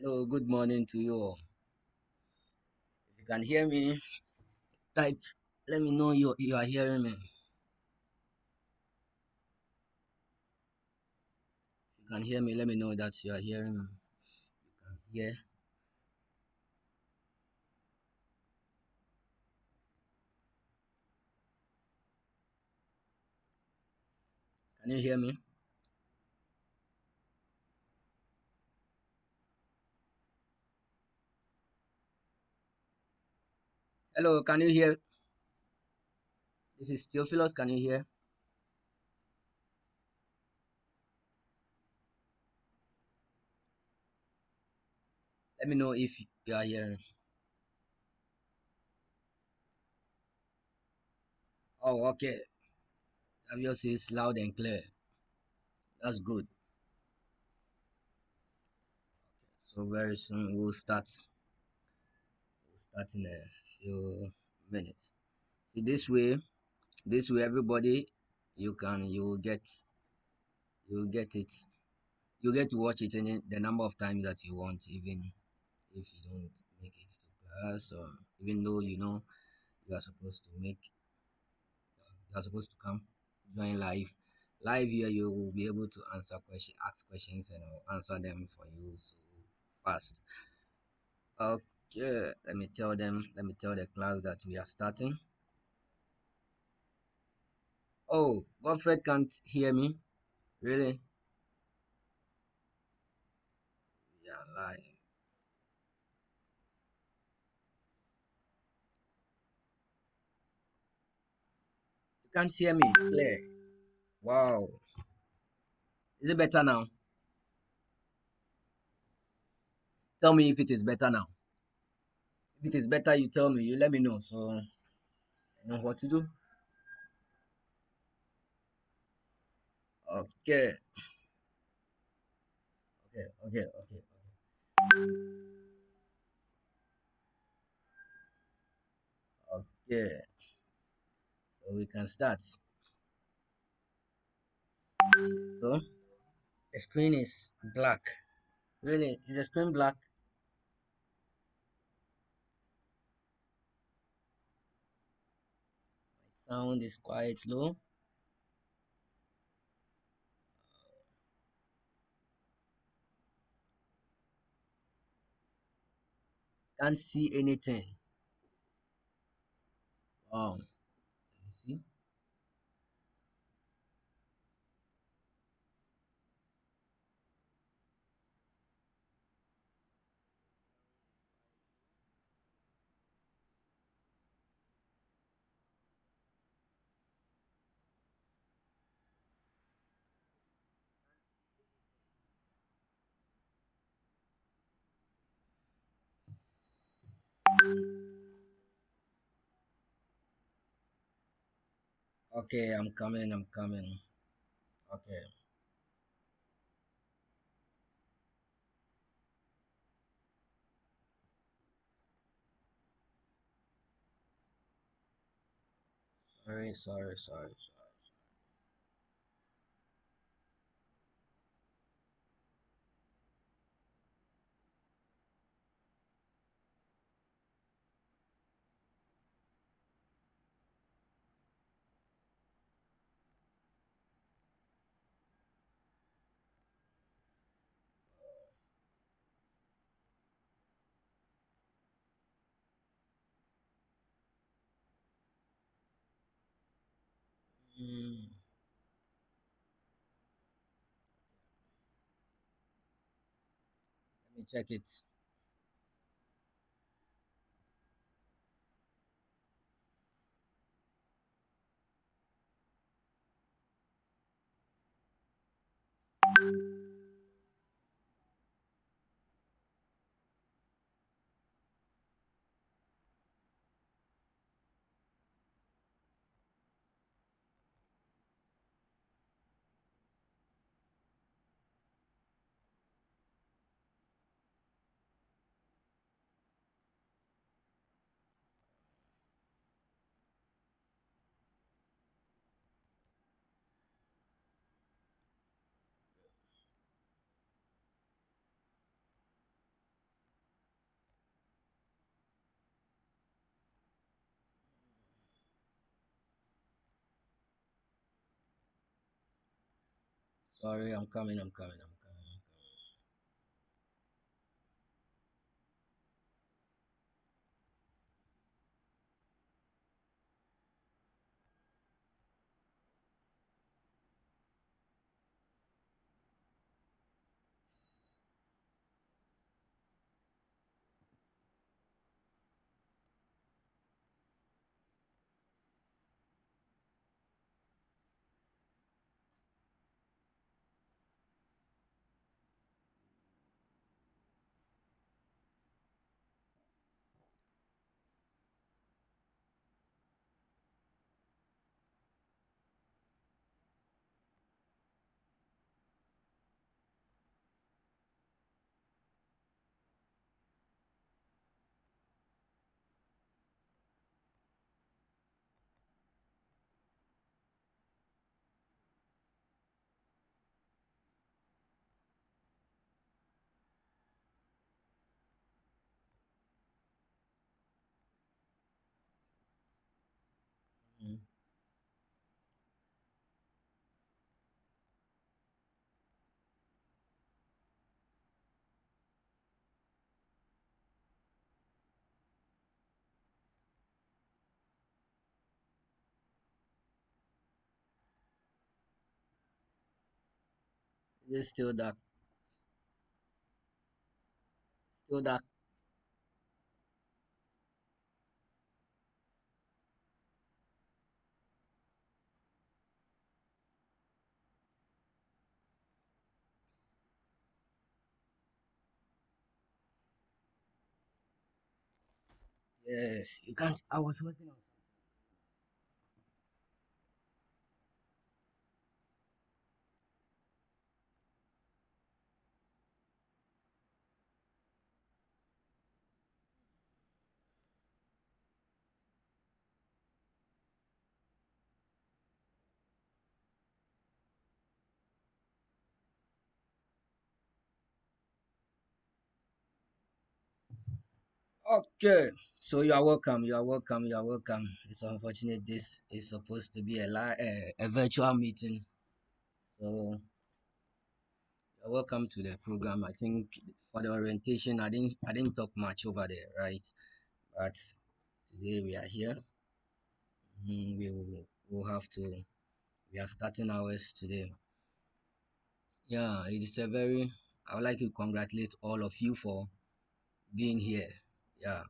Hello, good morning to you all. If you can hear me, type. Let me know you are hearing me. If you can hear me, let me know that you are hearing me. Yeah. Can you hear me? Hello, can you hear? This is Theophilus. Can you hear? Let me know if you are hearing. Oh, okay. Savio says loud and clear. That's good. So very soon we'll start in a few minutes. See this way everybody you will get it. You get to watch it any the number of times that you want, even if you don't make it to class, or even though you are supposed to make you are supposed to come join live here. You will be able to ask questions, and I'll answer them for you so fast. Okay, let me tell the class that we are starting. Oh, Godfred can't hear me. Really? Yeah, live. You can't hear me clear. Wow. Is it better now? Tell me if it is better now. If it is better, you tell me. You let me know, so I know what to do. Okay, okay. Okay, so we can start. So the screen is black. Really, is the screen black? My sound is quite low. Can't see anything. Let me see. Okay, I'm coming. I'm coming. Okay. Sorry. Mm, let me check it. Sorry, I'm coming. I'm coming. I'm coming. I'm coming. It's still dark. Still dark. Yes, you can't. I was working on. Okay, so you are welcome. You are welcome. You are welcome. It's unfortunate this is supposed to be a virtual meeting. So you're welcome to the program. I think for the orientation, I didn't talk much over there, right? But today we are here. We'll have to. We are starting ours today. Yeah, it is a very. I would like to congratulate all of you for being here. Yeah,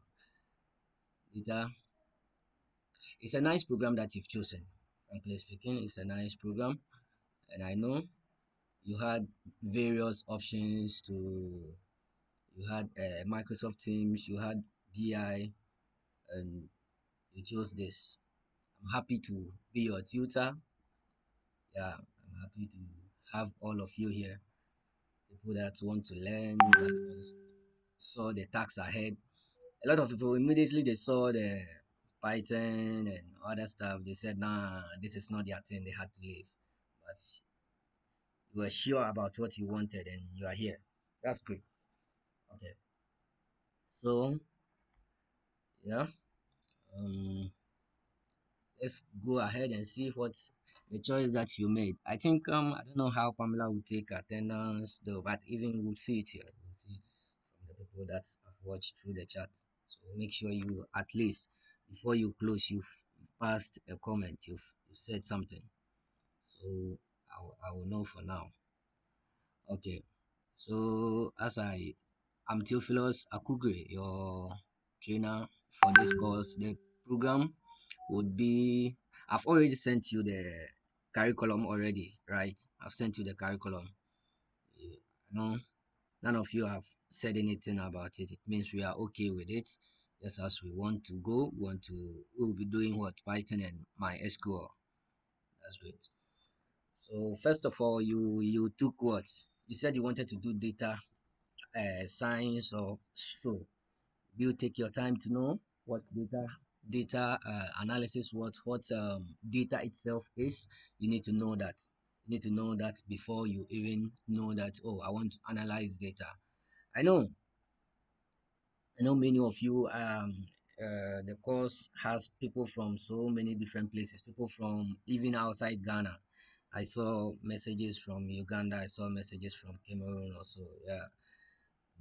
it's a nice program that you've chosen. Frankly speaking, it's a nice program, and I know you had various options to. You had Microsoft Teams, you had BI, and you chose this. I'm happy to be your tutor. Yeah, I'm happy to have all of you here. People that want to learn, that saw the tax ahead. A lot of people immediately they saw the Python and other stuff. They said, "Nah, this is not their thing." They had to leave, but you were sure about what you wanted, and you are here. That's great. Okay, so yeah, um, let's go ahead and see what the choice that you made. I think I don't know how Pamela will take attendance though, but even we'll see it here. We'll see from the people that have watched through the chat. So make sure you at least before you close, you've passed a comment, you've said something. So I will know for now. Okay. So I'm Theophilus Akugre, your trainer for this course. The program would be I've already sent you the curriculum already, right? I've sent you the curriculum. No, none of you have said anything about it. It means we are okay with it. Just as we want to go, we'll be doing what Python and MySQL. That's great. So first of all, you took what? You said you wanted to do data science or so. You take your time to know what data analysis, what data itself is. You need to know that. You need to know that before you even know that. Oh, I want to analyze data. I know. I know many of you. The course has people from so many different places. People from even outside Ghana. I saw messages from Uganda. I saw messages from Cameroon also. Yeah,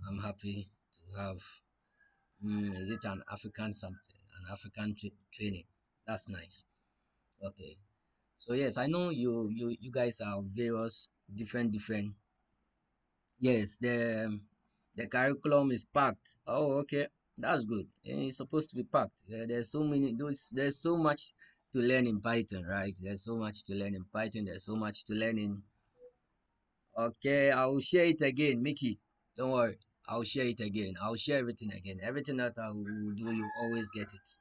I'm happy to have. Is it an African something? An African training? That's nice. Okay. So yes, I know you guys are various different. Yes, the curriculum is packed. Oh, okay, that's good. It's supposed to be packed. There's so many. There's so much to learn in Python, right? There's so much to learn in Python. There's so much to learn in. Okay, I'll share it again, Mickey. Don't worry. I'll share it again. I'll share everything again. Everything that I will do, you always get it.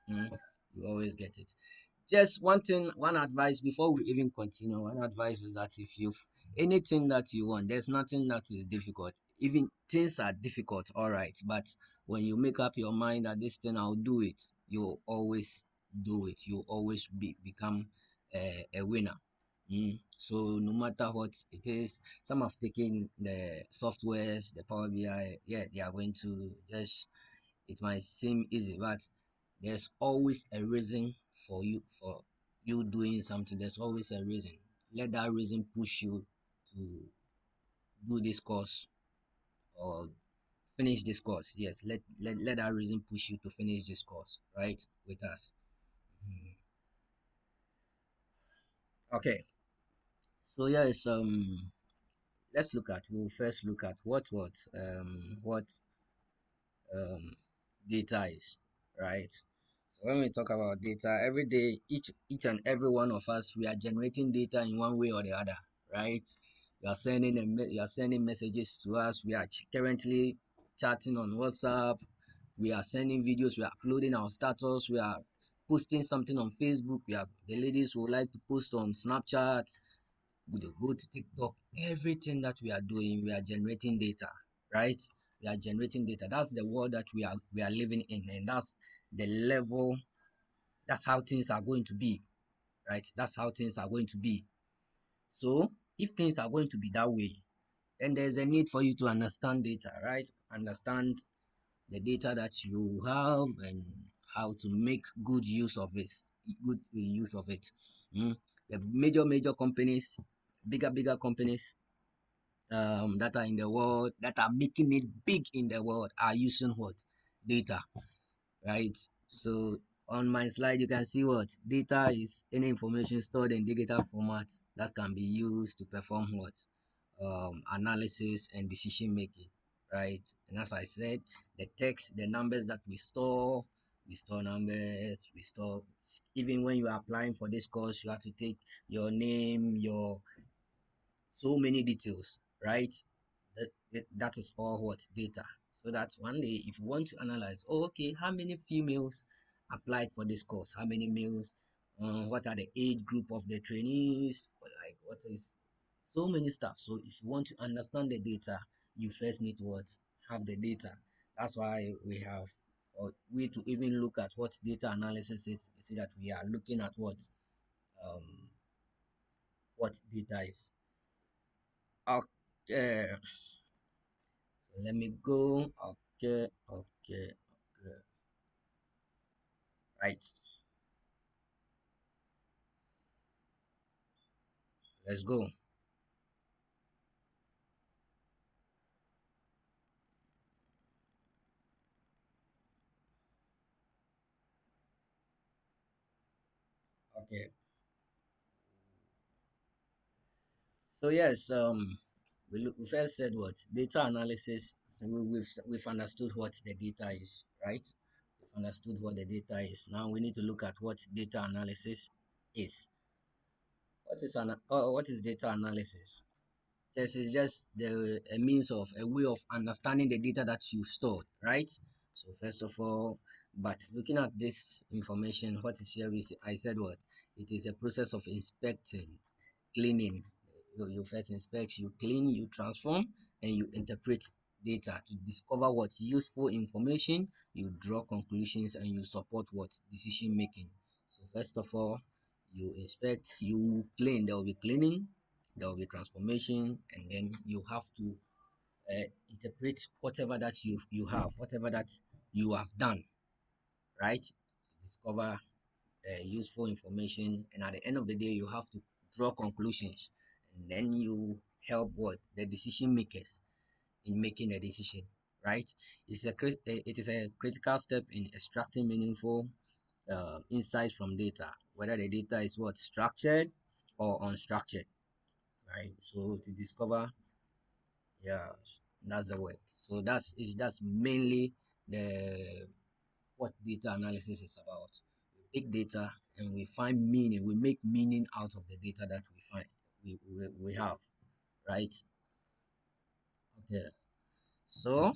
You always get it. Just one thing, one advice before we even continue. One advice is that if you anything that you want, there's nothing that is difficult. Even things are difficult, all right. But when you make up your mind that this thing I'll do it, you always do it. You always become a winner. So no matter what it is, some have taken the softwares, the Power BI. Yeah, they are going to just. It might seem easy, but there's always a reason for you doing something. There's always a reason. Let that reason push you to do this course or finish this course. Yes, let that reason push you to finish this course, right? With us. Mhm. Okay. So yes, let's look at we'll first look at what um data is, right? So when we talk about data, every day, each and every one of us, we are generating data in one way or the other, right? You are sending messages to us. We are currently chatting on WhatsApp. We are sending videos. We are uploading our status. We are posting something on Facebook. We are the ladies who like to post on Snapchat. We go to TikTok. Everything that we are doing, we are generating data, right? We are generating data. That's the world that we are living in, and that's the level. That's how things are going to be, right? That's how things are going to be. So if things are going to be that way, then there's a need for you to understand data, right? Understand the data that you have and how to make good use of it. Good use of it. The major companies, bigger companies that are in the world that are making it big in the world are using what data, right? So on my slide, you can see what data is any information stored in digital format that can be used to perform what analysis and decision making, right? And as I said, the text, the numbers that we store numbers, we store even when you are applying for this course, you have to take your name, your so many details, right? That is all what data. So that one day, if you want to analyze, oh, okay, how many females applied for this course? How many males? What are the age group of the trainees? Like, what is so many stuff. So if you want to understand the data, you first need to what have the data. That's why we have for we to even look at what data analysis is. You see that we are looking at um what data is. Okay, so let me go. Okay, right. Let's go. Okay. So yes, we first said what data analysis. We've understood what the data is, right? We've understood what the data is. Now we need to look at what data analysis is. What is data analysis? This is just a means of a way of understanding the data that you stored, right? So first of all, but looking at this information, what is here is I said what it is a process of inspecting, cleaning. You first inspect, you clean, you transform, and you interpret data to discover what useful information, you draw conclusions, and you support what decision making. So first of all, you inspect, you clean. There will be cleaning, there will be transformation, and then you have to interpret whatever that you have, whatever that you have done, right? To discover useful information, and at the end of the day, you have to draw conclusions. and then you help what the decision makers in making a decision, right? It is a critical step in extracting meaningful insights from data, whether the data is what structured or unstructured, right? So to discover, yeah, that's the word. So that's mainly the what data analysis is about. We take data and we find meaning. We make meaning out of the data that we find we have, right? Okay. So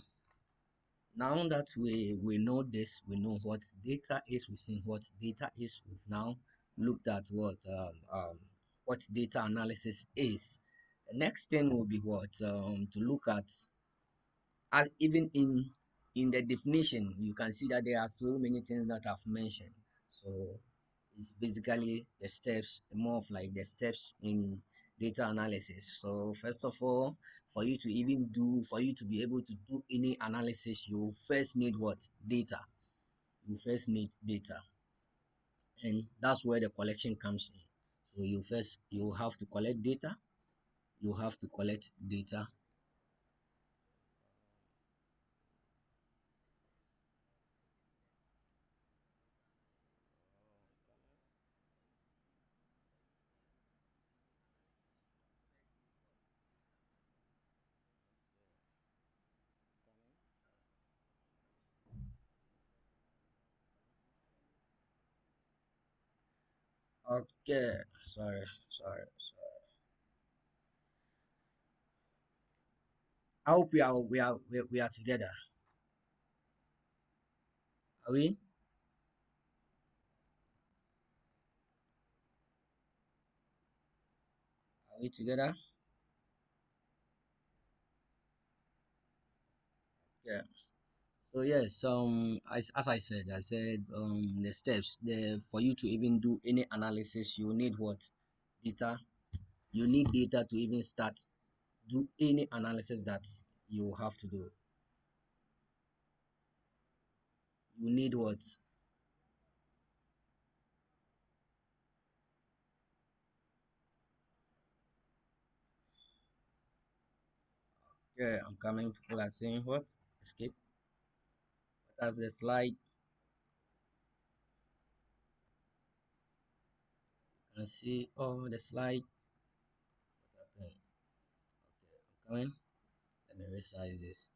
now that we know this, we know what data is. We've seen what data is. We've now looked at what data analysis is. The next thing will be what to look at, as even in the definition. You can see that there are so many things that I've mentioned. So it's basically the steps, more of like the steps in data analysis. So first of all, for you to be able to do any analysis, you first need what? Data. You first need data, and that's where the collection comes in. So you have to collect data. You have to collect data. Okay, sorry. I hope we are together. Are we? Are we together? Yeah. So yes, as I said the steps the for you to even do any analysis, you need what? Data. You need data to even start do any analysis that you have to do. You need what? Yeah, I'm coming. People are saying what? Escape. That's the slide. You can see oh the slide. What happened? Okay, I'm coming. Let me resize this.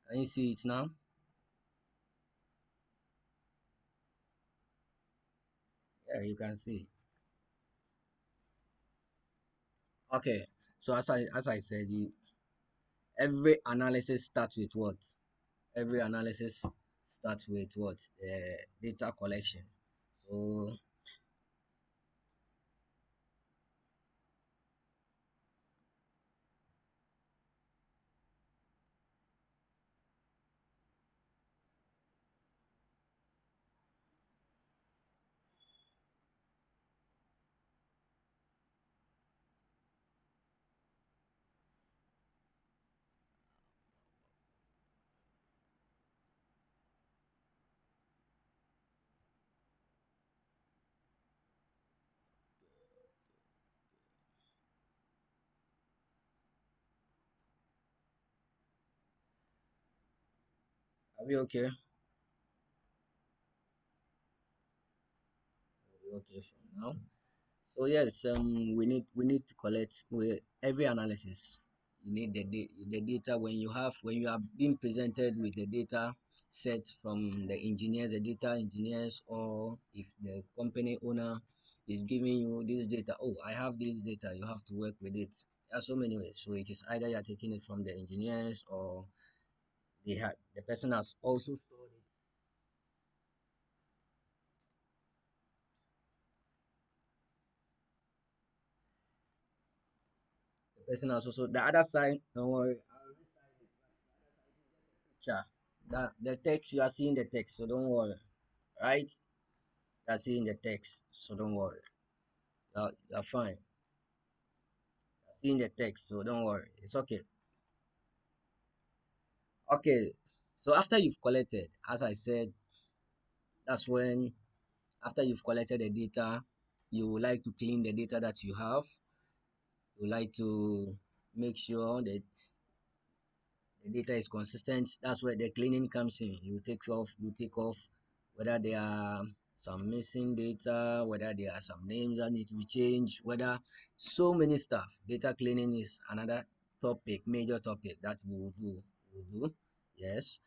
Can you see it now? Yeah, you can see. Okay. So as I said, every analysis starts with what? Every analysis starts with what? Data collection. So are we okay? Are we okay from now? So yes, we need to collect every analysis. You need the data when you are being presented with the data set from the engineers, the data engineers, or if the company owner is giving you this data. Oh, I have this data. You have to work with it. There are so many ways. So it is either you are taking it from the engineers or the person has also stored it. The person has also the other side. Don't worry. Picture. That the text you are seeing the text, so don't worry. Right? You are seeing the text, so don't worry. You're fine. You're seeing the text, so don't worry. It's okay. Okay. So after you've collected, as I said, That's when, after you've collected the data, you would like to clean the data that you have. You would like to make sure that the data is consistent. That's where the cleaning comes in. You take off whether there are some missing data, whether there are some names that need to be changed, whether so many stuff. Data cleaning is another topic, major topic that we will do. Yes.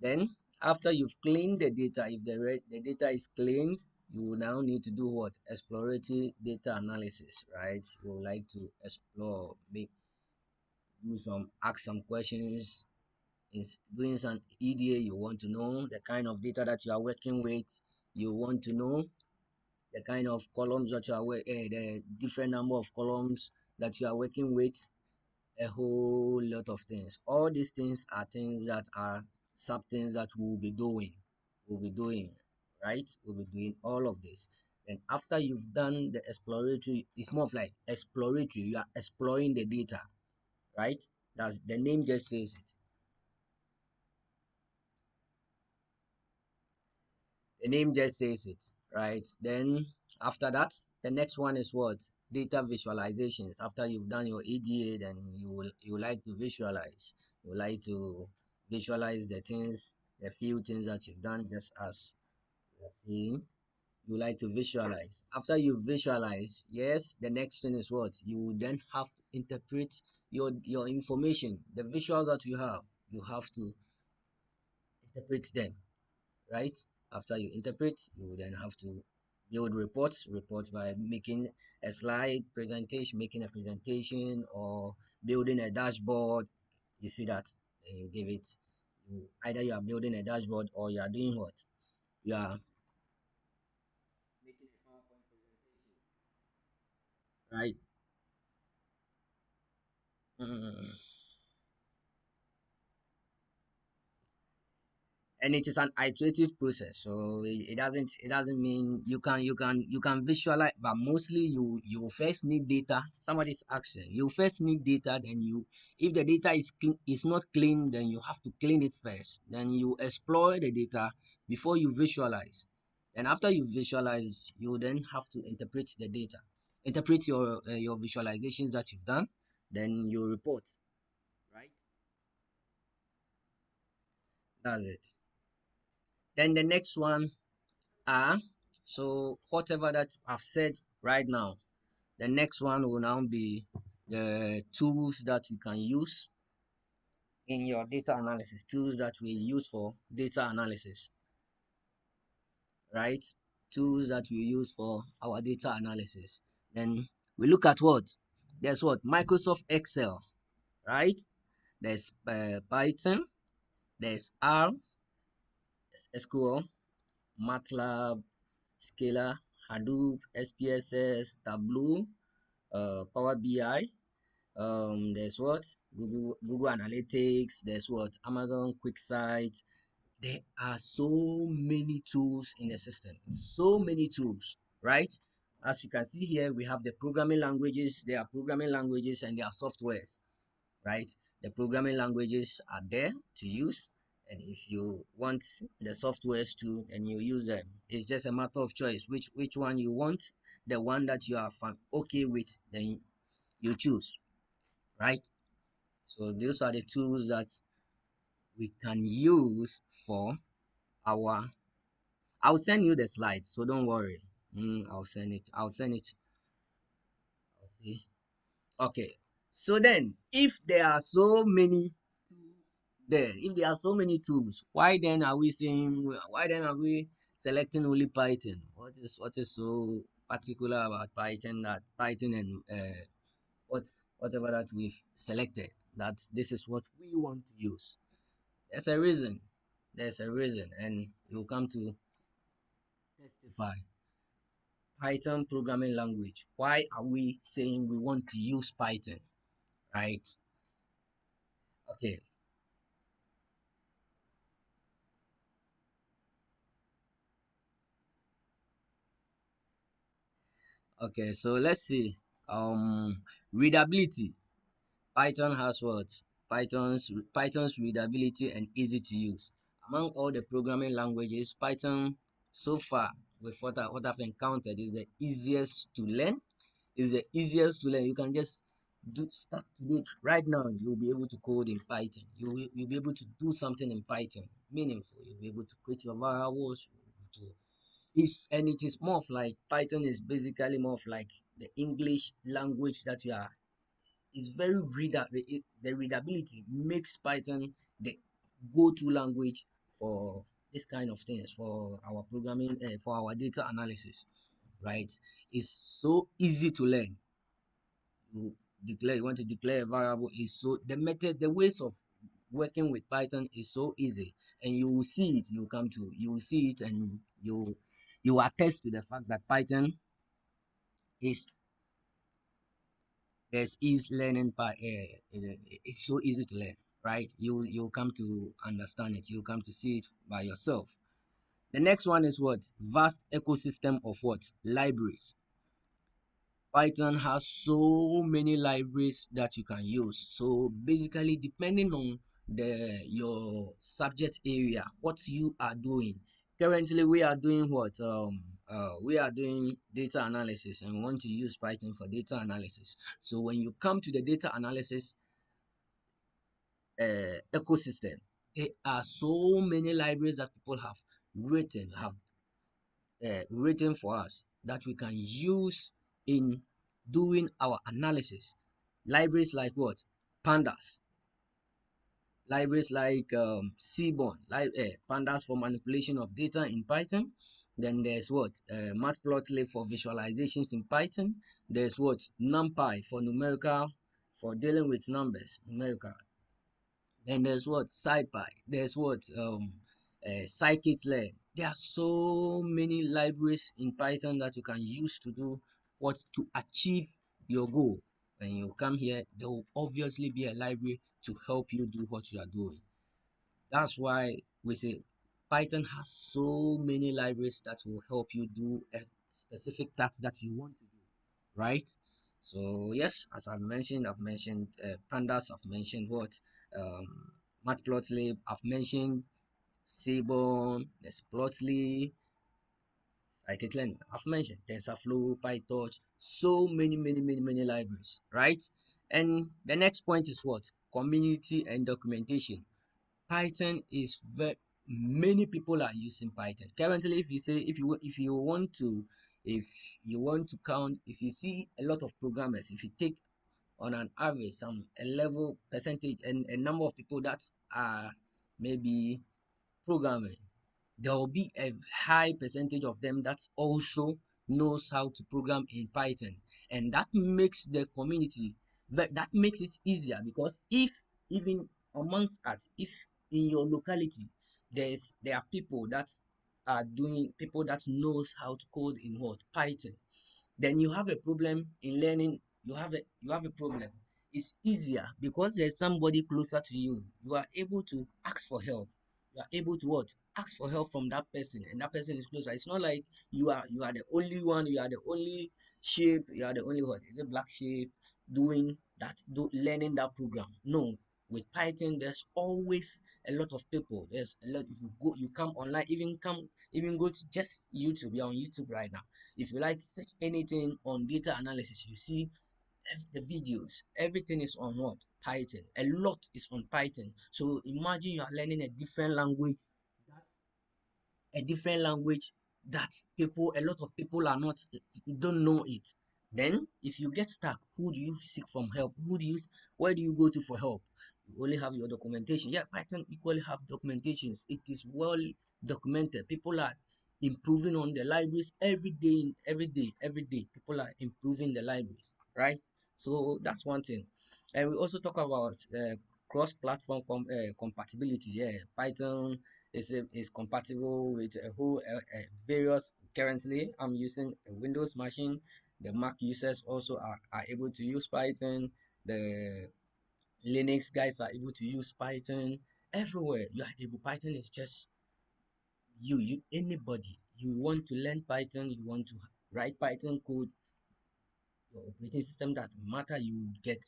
Then after you've cleaned the data, if the data is cleaned, you will now need to do what? Exploratory data analysis, right? You would like to explore, ask some questions. Is doing some EDA, you want to know the kind of data that you are working with. You want to know the kind of columns that you are the different number of columns that you are working with. A whole lot of things. All these things are things that are sub things that we'll be doing. We'll be doing, right? We'll be doing all of this. And after you've done the exploratory, it's more of like exploratory. You are exploring the data, right? That's the name just says it. The name just says it, right? Then after that, the next one is what? Data visualizations. After you've done your EDA, then you like to visualize. You like to visualize the things, the few things that you've done, just as you're seeing. You like to visualize. After you visualize, yes, the next thing is what? You then have to interpret your information, the visuals that you have. You have to interpret them, right? After you interpret, you then have to build reports by making a slide presentation, making a presentation, or building a dashboard. You see that, then you give it. Either you are building a dashboard or you are doing what? You are making a PowerPoint presentation, right? Mm. And it is an iterative process, so it doesn't mean you can visualize, but mostly you first need data. Somebody's asking, you first need data, then you, if the data is not clean, then you have to clean it first, then you explore the data before you visualize. And after you visualize, you then have to interpret the data, interpret your visualizations that you've done, then you report, right? That's it. Then the next one are, so whatever that I've said right now, the next one will now be the tools that you can use in your data analysis, tools that we use for data analysis, right? Tools that we use for our data analysis. Then we look at what? There's what? Microsoft Excel, right? There's Python, there's R, there's SQL, MATLAB, Scalar, Hadoop, SPSS, Tableau, Power BI. There's what? Google Analytics. There's what? Amazon QuickSight. There are so many tools in the system. So many tools, right? As you can see here, we have the programming languages. There are programming languages and there are softwares, right? The programming languages are there to use. And if you want the softwares to, and you use them, it's just a matter of choice. Which one you want, the one that you are okay with, then you choose, right? So those are the tools that we can use for our. I'll send you the slides, so don't worry. I'll send it. I'll send it. I'll see. Okay. So then, if there are so many if there are so many tools, why then are we saying? Why then are we selecting only Python? What is so particular about Python, that Python and what whatever that we've selected, that this is what we want to use? There's a reason. There's a reason, and you'll come to testify. Python programming language. Why are we saying we want to use Python? Right? Okay. Okay. So let's see. Readability. Python has what? Python's readability and easy to use. Among all the programming languages, Python so far with what I've encountered is the easiest to learn. Is the easiest to learn. You can just do start today. Right now, you'll be able to code in Python. You'll be able to do something in Python meaningful. You'll be able to create your variables. You'll be able to is and it is more of like Python is basically more of like the English language that you are. It's very the readability makes Python the go-to language for this kind of things, for our programming, for our data analysis, right? It's so easy to learn. You want to declare a variable is so the ways of working with Python is so easy, and you will see it. You will see it, and you attest to the fact that Python is there's ease learning part. It's so easy to learn, right? You'll come to understand it. You'll come to see it by yourself. The next one is what vast ecosystem of what libraries. Python has so many libraries that you can use. So basically, depending on your subject area, what you are doing. Currently, we are doing what we are doing data analysis, and we want to use Python for data analysis. So when you come to the data analysis ecosystem, there are so many libraries that people have written for us that we can use in doing our analysis. Libraries like what? Pandas. Libraries like Seaborn, Pandas for manipulation of data in Python. Then there's what? Matplotlib for visualizations in Python. There's what? NumPy for numerical, for dealing with numbers, numerical. Then there's what SciPy. There's what scikit-learn. There are so many libraries in Python that you can use to do what to achieve your goal. When you come here, there will obviously be a library to help you do what you are doing. That's why we say Python has so many libraries that will help you do a specific task that you want to do, right? So yes, as I've mentioned pandas, I've mentioned what um, matplotlib, I've mentioned Seaborn, there's Plotly, scikit-learn, I've mentioned TensorFlow, PyTorch, so many libraries, right? And the next point is what? Community and documentation. Python is very many people are using Python. Currently, if you say if you want to count, if you see a lot of programmers, if you take on an average some a level percentage and a number of people that are maybe programming, there will be a high percentage of them that also knows how to program in Python, and that makes the community that makes it easier because if even amongst us, if in your locality there are people that are doing people that knows how to code in what Python, then you have a problem in learning. You have a problem. It's easier because there's somebody closer to you. You are able to ask for help. You are able to what ask for help from that person, and that person is closer. It's not like you are the only one. You are the only sheep. You are the only one. Is a black sheep doing that, learning that program? No. With Python, there's always a lot of people. There's a lot. If you go, you come online, even go to just YouTube. You're on YouTube right now. If you like search anything on data analysis, you see the videos, everything is on what? Python. A lot is on Python. So imagine you are learning a different language that a lot of people are not don't know it. Then if you get stuck, who do you seek from help? Where do you go to for help? You only have your documentation. Yeah, Python equally have documentations. It is well documented. People are improving on the libraries every day. People are improving the libraries, right? So that's one thing. And we also talk about cross-platform compatibility. Yeah, Python is compatible with a whole various. Currently I'm using a Windows machine. The Mac users also are able to use Python. The Linux guys are able to use Python. Everywhere you are able. Python is just you anybody you want to learn Python, you want to write Python code, your operating system doesn't matter. You get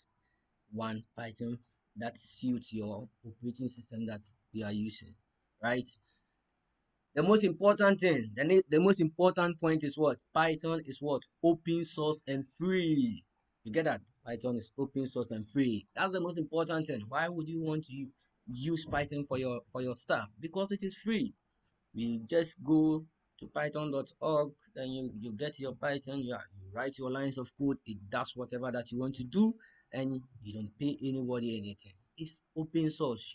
one Python that suits your operating system that you are using, right? The most important thing, the most important point is what? Python is what? Open source and free. You get that? Python is open source and free. That's the most important thing. Why would you want to use Python for your stuff? Because it is free. We just go to python.org, then you get your Python, you write your lines of code, it does whatever that you want to do, and you don't pay anybody anything. It's open source.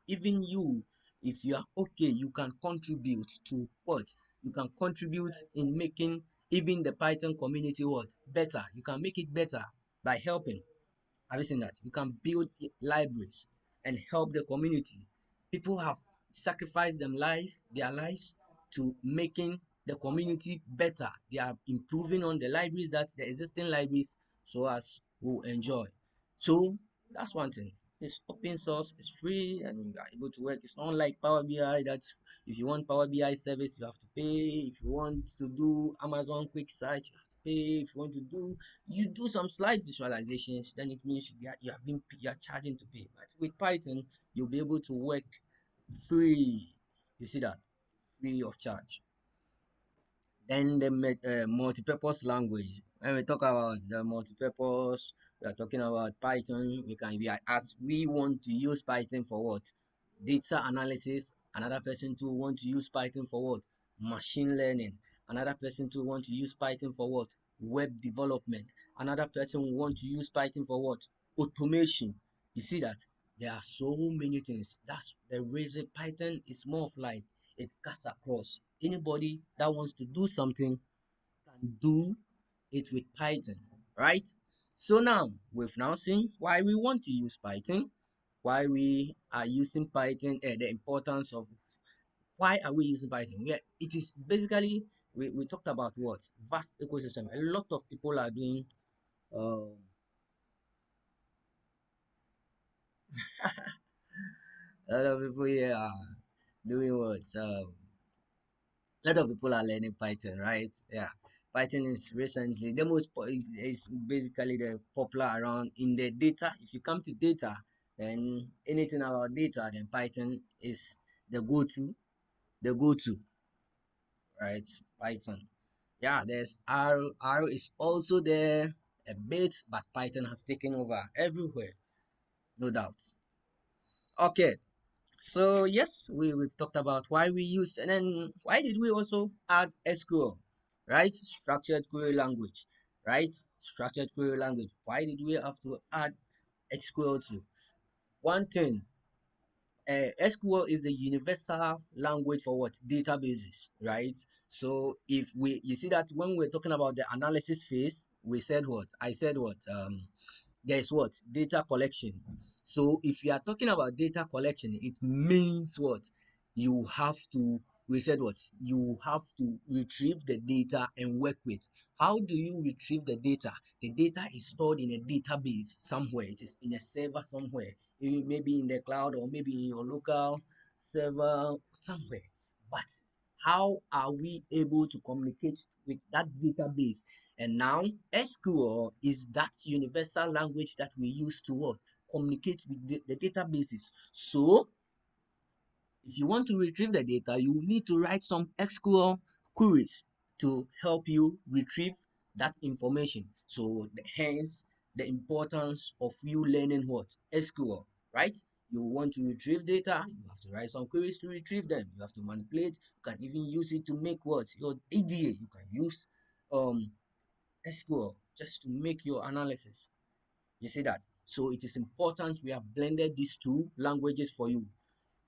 Even you, if you are okay, you can contribute to what? You can contribute in making even the Python community what? Better. You can make it better by helping. Have you seen that? You can build libraries and help the community. People have sacrificed their lives to making the community better. They are improving on the libraries, that the existing libraries, so as we enjoy. So that's one thing. It's open source, it's free, and you are able to work. It's not like Power BI. That's if you want Power BI service, you have to pay. If you want to do Amazon Quick Search, you have to pay. If you want to do you do some slide visualizations, then it means you are charging to pay. But with Python, you'll be able to work free. You see that? Free of charge. Then the multi-purpose language. When we talk about the multi-purpose, we are talking about Python. As we want to use Python for what? Data analysis. Another person too want to use Python for what? Machine learning. Another person too want to use Python for what? Web development. Another person will want to use Python for what? Automation. You see that? There are so many things. That's the reason Python is more of like it cuts across. Anybody that wants to do something can do it with Python, right? So now we've now seen why we want to use Python, why we are using Python, the importance of why are we using Python. Yeah, it is basically we talked about what vast ecosystem. A lot of people are doing. Um, a lot of people here are doing what? A lot of people are learning Python, right? Yeah, Python is recently the is basically the popular around in the data. If you come to data, then anything about data, then Python is the the go-to, right? Python. Yeah, there's R. R is also there a bit, but Python has taken over everywhere, no doubt. Okay, so yes, we've talked about why we used, and then why did we also add SQL, right? Structured query language, right? Structured query language. Why did we have to add SQL to? One thing, SQL is the universal language for what? Databases, right? So if you see that when we're talking about the analysis phase, we said what? I said what? There's what? Data collection. So if you are talking about data collection, it means what? You have to, we said what? You have to retrieve the data and work with. How do you retrieve the data? The data is stored in a database somewhere. It is in a server somewhere. Maybe in the cloud or maybe in your local server somewhere. But how are we able to communicate with that database? And now SQL is that universal language that we use to what? Communicate with the databases. So if you want to retrieve the data, you need to write some SQL queries to help you retrieve that information. So hence the importance of you learning what? SQL, right? You want to retrieve data, you have to write some queries to retrieve them. You have to manipulate. You can even use it to make what? Your IDEA. You can use SQL just to make your analysis. You see that? So it is important we have blended these two languages for you.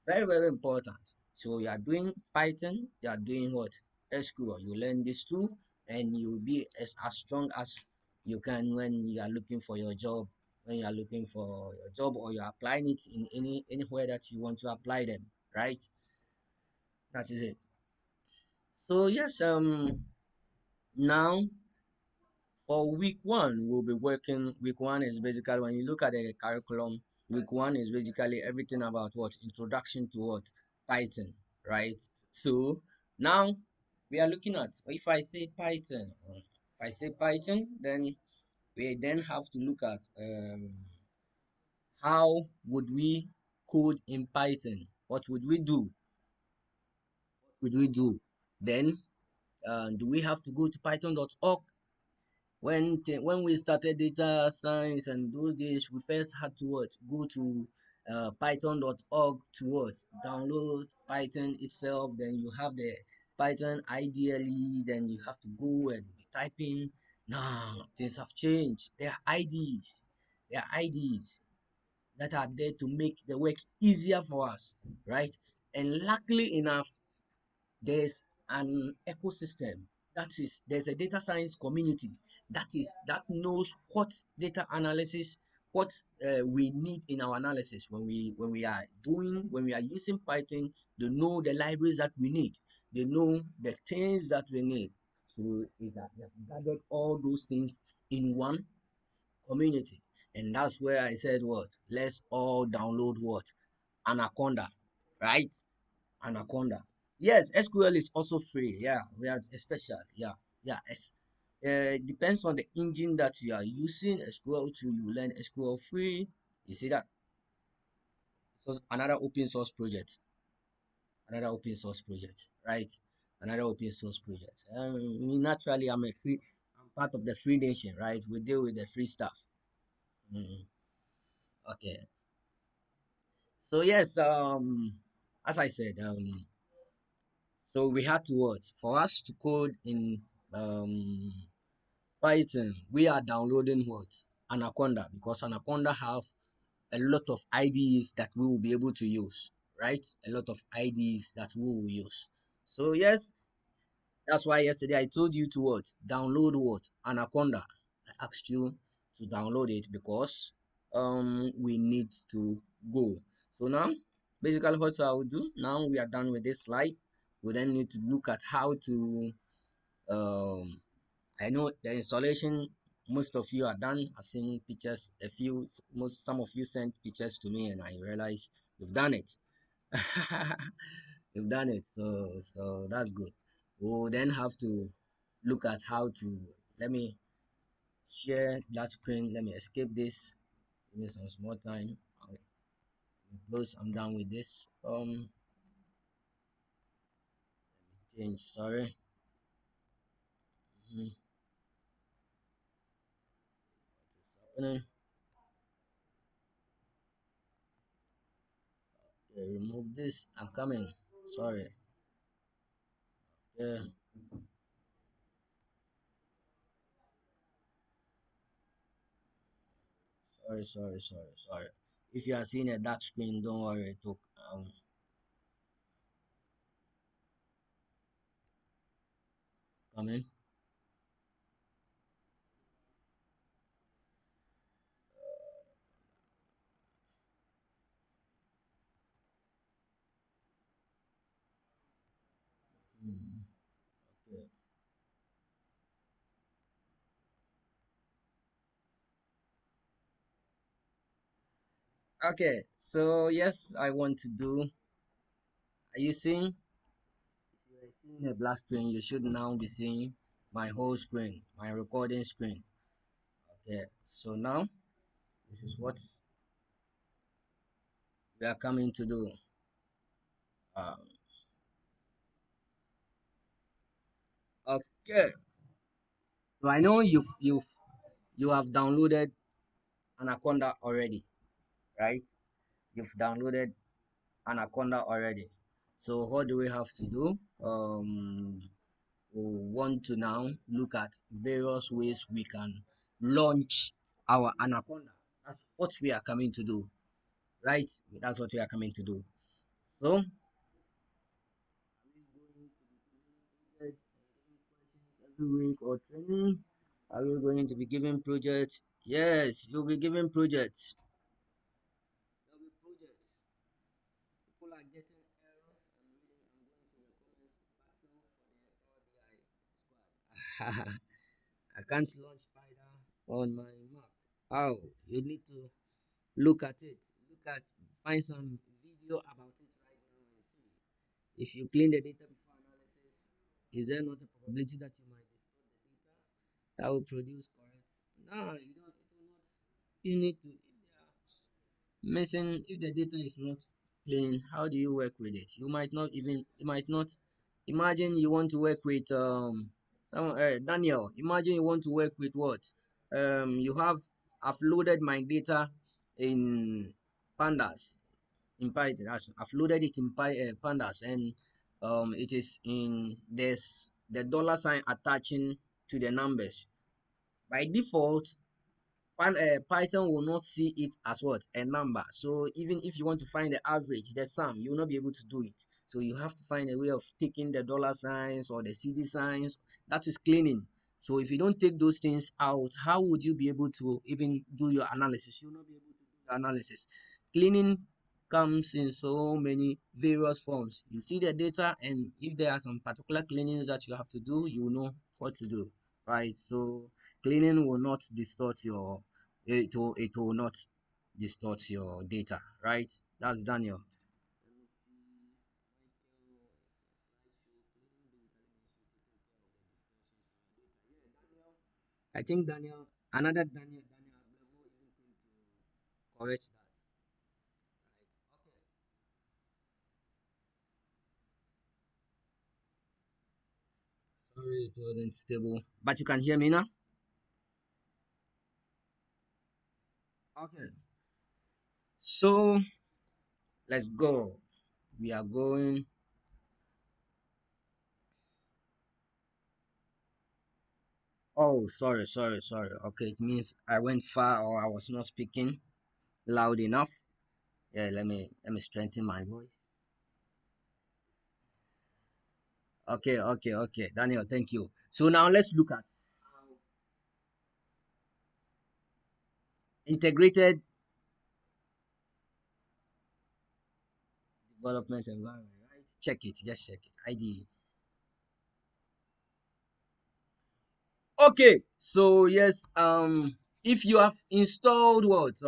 Very, very important. So you are doing Python, you are doing what? SQL. You learn these two and you'll be as strong as you can when you are looking for your job, when you are looking for your job or you are applying it in anywhere that you want to apply them, right? That is it. So yes, now for week one, we'll be working. Week one is basically when you look at the curriculum, week one is basically everything about what? Introduction to what? Python, right? So now we are looking at if I say Python, if I say Python, then we then have to look at how would we code in Python? What would we do? would we do? Then, do we have to go to python.org? When we started data science and those days, we first had to what? Go to python.org to what? Download Python itself. Then you have the Python IDLE. Then you have to go and be typing. Now things have changed. There are IDs. There are IDs that are there to make the work easier for us, right? And luckily enough, there's an ecosystem. That is, there's a data science community that knows what data analysis, what we need in our analysis when we are using Python. They know the libraries that we need, they know the things that we need. So is that they have gathered all those things in one community. And that's where I said, what, let's all download what, Anaconda, right? Anaconda. Yes, SQL is also free. Yeah, we are special. Yeah, yeah. Depends on the engine that you are using. SQL too, you learn SQL free. You see that? So another open source project. Another open source project, right? Another open source project. Me naturally, I'm part of the free nation, right? We deal with the free stuff. Mm, okay. So yes, as I said, so we had to what? For us to code in um Python, we are downloading what? Anaconda, because Anaconda have a lot of IDEs that we will be able to use, right? A lot of IDEs that we will use. So yes, that's why yesterday I told you to what? Download what? Anaconda. I asked you to download it because we need to go. So now, basically what I will do, now we are done with this slide. We then need to look at how to um I know the installation, most of you are done. I've seen pictures, some of you sent pictures to me, and I realized you've done it. You've done it, so that's good. We'll then have to look at how to, let me share that screen. Let me escape this. Give me some small time. I'll close. I'm done with this. Change. Sorry. What is happening? Okay, remove this. I'm coming. Sorry. Yeah. Sorry. If you are seeing a dark screen, don't worry. It took coming. Hmm, okay. Okay. So yes, I want to do. Are you seeing? If you are seeing a black screen, you should now be seeing my whole screen, my recording screen. Okay. So now this is what we are coming to do. Um, okay. So I know you have downloaded Anaconda already, right? You've downloaded Anaconda already. So what do we have to do? We want to now look at various ways we can launch our Anaconda. That's what we are coming to do, right? That's what we are coming to do. So, every week or training? Are we going to be giving projects? Yes, you'll be giving projects. There'll be projects. People are getting errors. I'm reading. I'm going to the comments. Battle for the Power BI squad. I can't launch Spider on my Mac. How? You need to look at it. Find some video about it right now and see. If you clean the data before analysis, is there not a probability that you might distort the data that will produce correct? No, you don't. It will not. You need to. If they are missing, if the data is not clean, how do you work with it? You might not even. You might not. Imagine you want to work with Daniel. Imagine you want to work with what? You have I've loaded my data in pandas in Python. I've loaded it in pandas, and it is in there's the dollar sign attaching to the numbers. By default, Python will not see it as what? A number. So even if you want to find the average, the sum, you will not be able to do it. So you have to find a way of taking the dollar signs or the CD signs. That is cleaning. So if you don't take those things out, how would you be able to even do your analysis? You will not be able to do the analysis. Cleaning comes in so many various forms. You see the data, and if there are some particular cleanings that you have to do, you will know what to do, right? So cleaning will not distort your it will not distort your data, right? That's Daniel. I think Daniel, another Daniel Abramo even came to correct that. Right? Okay. Sorry, it wasn't stable, but you can hear me now. Okay. So let's go. We are going. Oh, sorry. Okay, it means I went far or I was not speaking loud enough. Yeah, let me strengthen my voice. Okay. Daniel, thank you. So now let's look at integrated development environment, right? Check it, just check it. IDE. Okay, so yes, if you have installed what,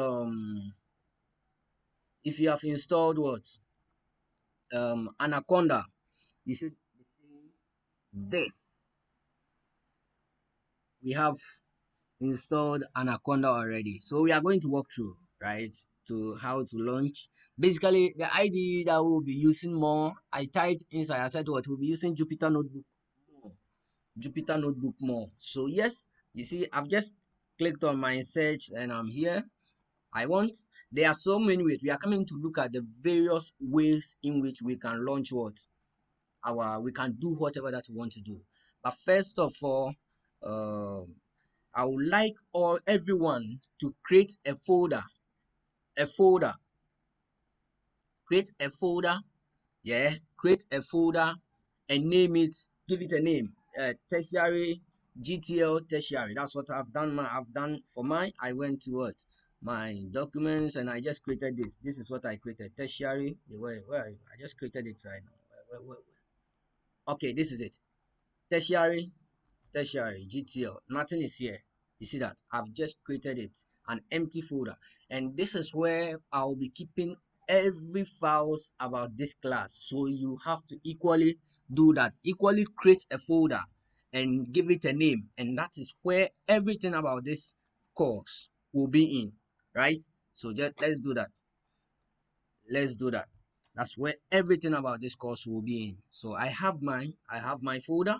if you have installed what, Anaconda, you should be seeing this. We have installed Anaconda already, so we are going to walk through, right, to how to launch. Basically, the IDE that we'll be using more, I typed inside, I said what we'll be using Jupyter Notebook more. Jupyter Notebook more. So yes, you see, I've just clicked on my search and I'm here. I want, there are so many ways. We are coming to look at the various ways in which we can launch what we can do whatever that we want to do. But first of all, um I would like all everyone to create a folder, create a folder, yeah, create a folder and name it, give it a name, tertiary, GTL tertiary. That's what I've done. I've done for mine. I went to what my documents and I just created this. This is what I created, tertiary. Where I just created it right now. Okay, this is it, tertiary, GTL. Nothing is here. You see that? I've just created it, an empty folder. And this is where I'll be keeping every files about this class. So you have to equally do that. Equally create a folder and give it a name. And that is where everything about this course will be in. Right? So just let's do that. Let's do that. That's where everything about this course will be in. So I have my folder.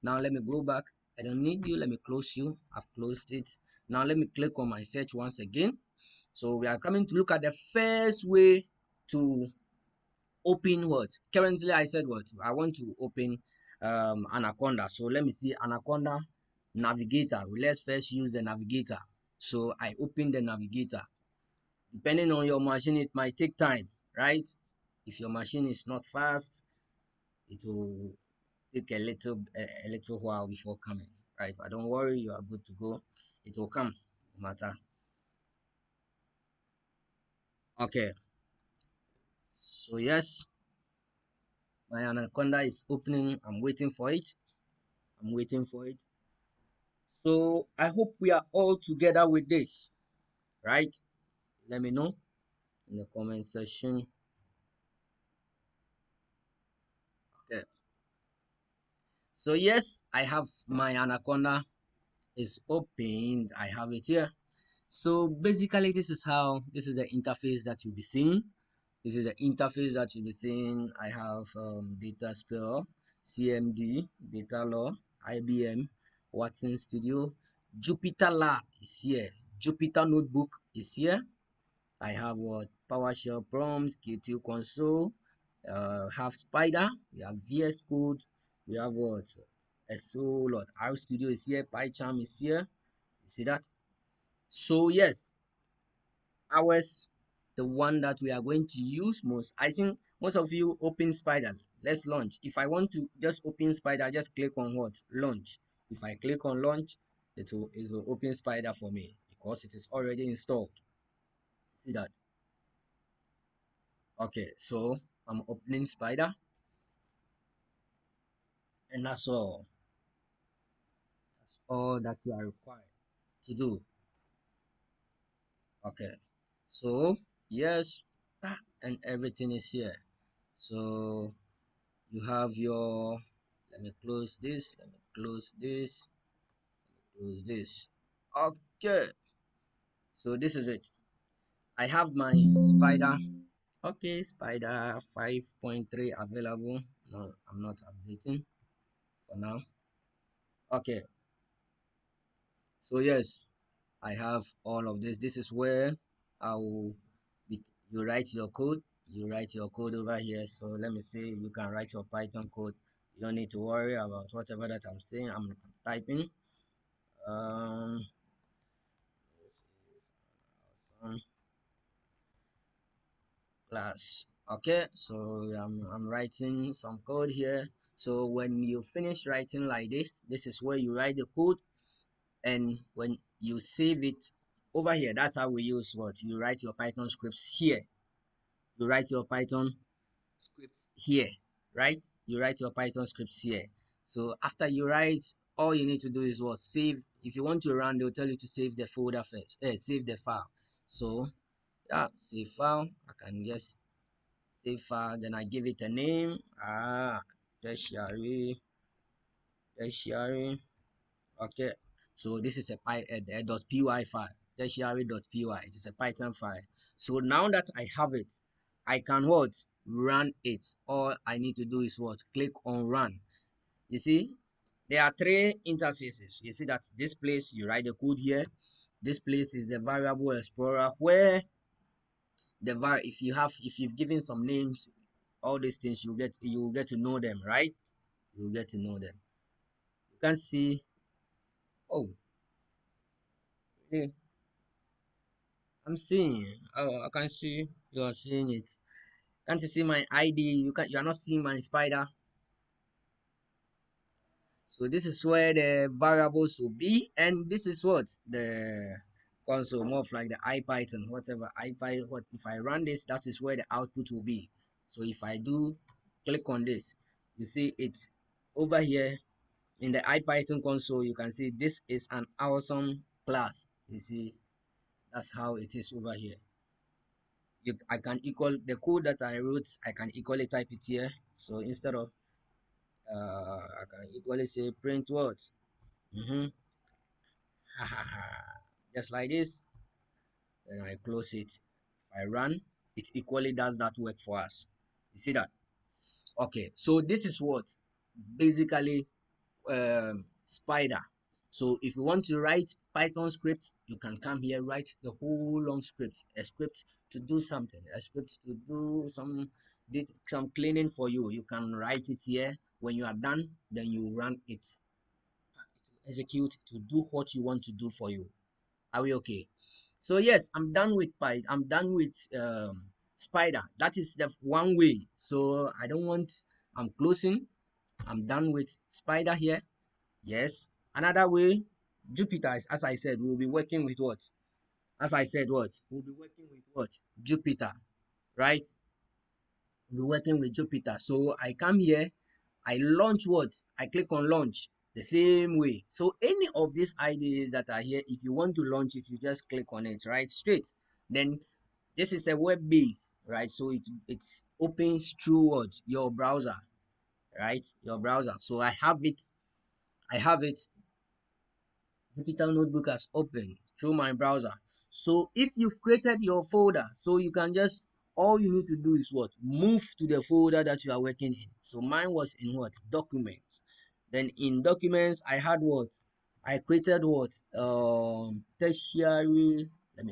Now let me go back. I don't need you. Let me close you. I've closed it. Now let me click on my search once again. So we are coming to look at the first way to open what. Currently I said what I want to open Anaconda. So let me see Anaconda navigator. Let's first use the navigator. So I open the navigator. Depending on your machine, it might take time, right? If your machine is not fast, it will take a little while before coming, right? But don't worry, you are good to go. It will come, no matter. Okay, so yes, my anaconda is opening. I'm waiting for it. I'm waiting for it. So I hope we are all together with this, right? Let me know in the comment section. Okay. So yes, I have my anaconda is opened. I have it here. So basically, this is the interface that you'll be seeing. This is the interface that you'll be seeing. I have data spell. CMD, Data Law, IBM, Watson Studio, Jupyter Lab is here, Jupyter Notebook is here. I have what PowerShell prompts, Q2 console, have Spider, we have VS Code, we have what a whole lot. R Studio is here, PyCharm is here. You see that? So yes, ours the one that we are going to use most. I think most of you open Spider. Let's launch. If I want to just open Spider, just click on what? Launch. If I click on launch, it will open Spider for me because it is already installed. See that? Okay, so I'm opening Spider, and that's all. That's all that you are required to do. Okay, so yes, and everything is here. So you have your, let me close this, let me close this, close this. Okay, so this is it. I have my Spider. Okay, Spider 5.3 available. No, I'm not updating for now. Okay, so yes, I have all of this. This is where I will be, you write your code. You write your code over here. So let me say you can write your Python code. You don't need to worry about whatever that I'm saying. I'm typing. Um, this is awesome class. Okay, so I'm writing some code here. So when you finish writing like this is where you write the code, and when you save it over here, that's how we use what you write your Python scripts here. You write your Python scripts here, right? You write your Python scripts here. So after you write, all you need to do is what save. If you want to run, they'll tell you to save the folder first. Save the file. So yeah, save file. I can just save file. Then I give it a name. Tertiary, tertiary. Okay, so this is a .py file, tertiary.py. It is a Python file. So now that I have it, I can what run it. All I need to do is what click on run. You see, there are three interfaces. You see that this place you write the code here. This place is the variable explorer where if you've given some names, all these things you get to know them, right? You get to know them. You can see. Oh, really? I'm seeing. Oh, I can see you are seeing it. Can't you see my ID? You are not seeing my spider. So this is where the variables will be, and this is what the console, more of like the IPython, whatever IPy. What if I run this? That is where the output will be. So if I do click on this, you see it over here in the IPython console. You can see this is an awesome class. You see, that's how it is over here. I can equal the code that I wrote. I can equally type it here. So instead of I can equally say print what. Mm-hmm. Just like this. Then I close it. If I run, it equally does that work for us. You see that? Okay. So this is what basically Spider. So if you want to write Python scripts, you can come here, write the whole long script, a script to do something, a script to do some cleaning for you. You can write it here. When you are done, then you run it, execute to do what you want to do for you. Are we okay? So yes, I'm done with I'm done with Spider. That is the one way. So I don't want. I'm closing. I'm done with Spider here. Yes. Another way, Jupyter, as I said, we'll be working with what? As I said, what? We'll be working with what? Jupyter, right? We'll be working with Jupyter. So I come here, I launch what? I click on launch the same way. So any of these IDEs that are here, if you want to launch it, you just click on it, right? Straight. Then this is a web base, right? So it opens through what? Your browser, right? Your browser. So I have it Jupyter Notebook has opened through my browser. So if you've created your folder, so you can just all you need to do is what? Move to the folder that you are working in. So mine was in what? Documents. Then in documents, I had what? I created what? Tertiary.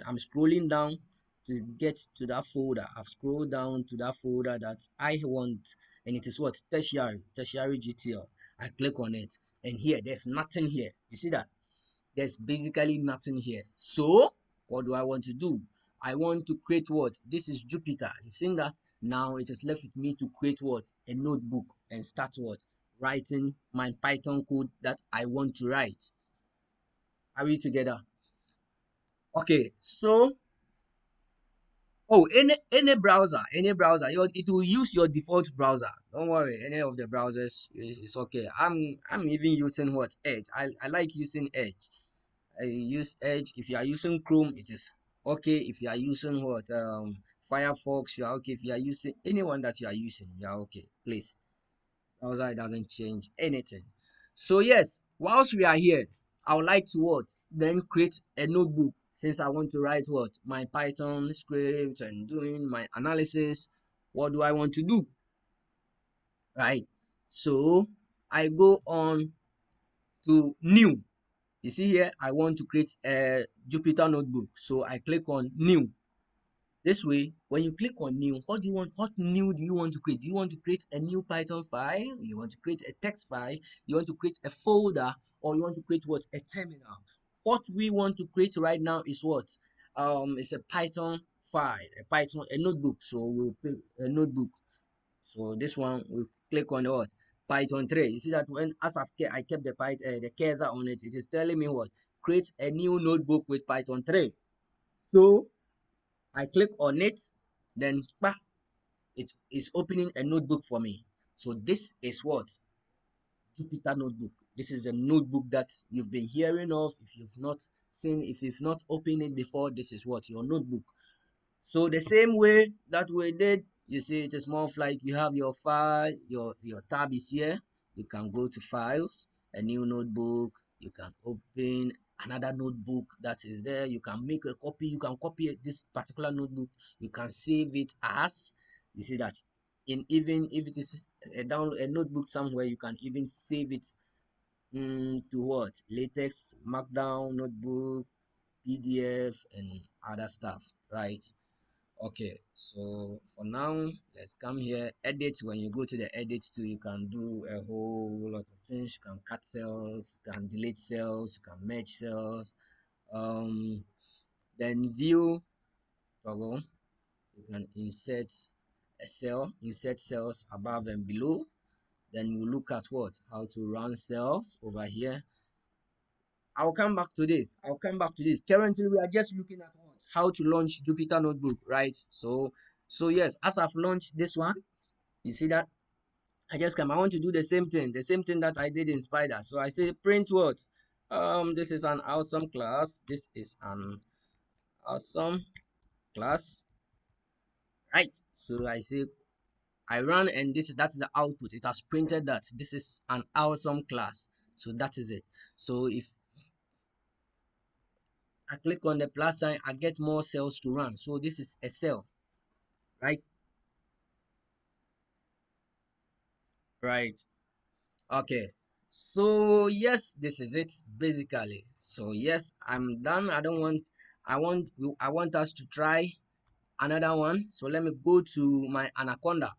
I'm scrolling down to get to that folder. I've scrolled down to that folder that I want, and it is what? Tertiary GTL. I click on it, and here there's nothing here. You see that? There's basically nothing here. So what do I want to do? I want to create what? This is Jupyter. You've seen that? Now it is left with me to create what? A notebook and start what? Writing my Python code that I want to write. Are we together? Okay, so any browser, it will use your default browser. Don't worry, any of the browsers is okay. I'm even using what? Edge. I like using Edge. I use Edge. If you are using Chrome, it is okay. If you are using what? Firefox, you are okay. If you are using anyone that you are using, you are okay. Please, browser, it doesn't change anything. So yes, whilst we are here, I would like to what? Then create a notebook, since I want to write what? My Python script and doing my analysis. What do I want to do? Right. So I go on to new. You see here, I want to create a Jupyter notebook. So I click on new. This way, when you click on new, what do you want? What new do you want to create? Do you want to create a new Python file? You want to create a text file? You want to create a folder? Or you want to create what? A terminal? What we want to create right now is what? It's a Python file, a notebook. So we'll pick a notebook. So this one we click on what? Python 3. You see that when as I kept the cursor on it, it is telling me what? Create a new notebook with Python 3. So I click on it, then it is opening a notebook for me. So this is what? Jupyter notebook. This is a notebook that you've been hearing of. If you've not opened it before, this is what? Your notebook. So the same way that we did, you see, it is more of like you have your file, your tab is here. You can go to files, a new notebook. You can open another notebook that is there. You can make a copy. You can copy this particular notebook. You can save it as. You see that. Even if it is a notebook somewhere, you can even save it to what? Latex, Markdown, notebook, PDF, and other stuff, right? Okay, so for now, let's come here, edit. When you go to the edit tool, you can do a whole lot of things. You can cut cells, you can delete cells, you can merge cells. Um, then view toggle, you can insert a cell, insert cells above and below. Then we look at what? How to run cells over here. I'll come back to this. Currently, we are just looking at what? How to launch Jupyter Notebook, right? So yes, as I've launched this one, you see that I want to do the same thing that I did in Spider. So I say print what? This is an awesome class. This is an awesome class, right? So I say I run, and that's the output. It has printed that this is an awesome class. So that is it. So if I click on the plus sign, I get more cells to run. So this is a cell, right? Right. Okay. So yes, this is it basically. So yes, I'm done. I want us to try another one. So let me go to my Anaconda.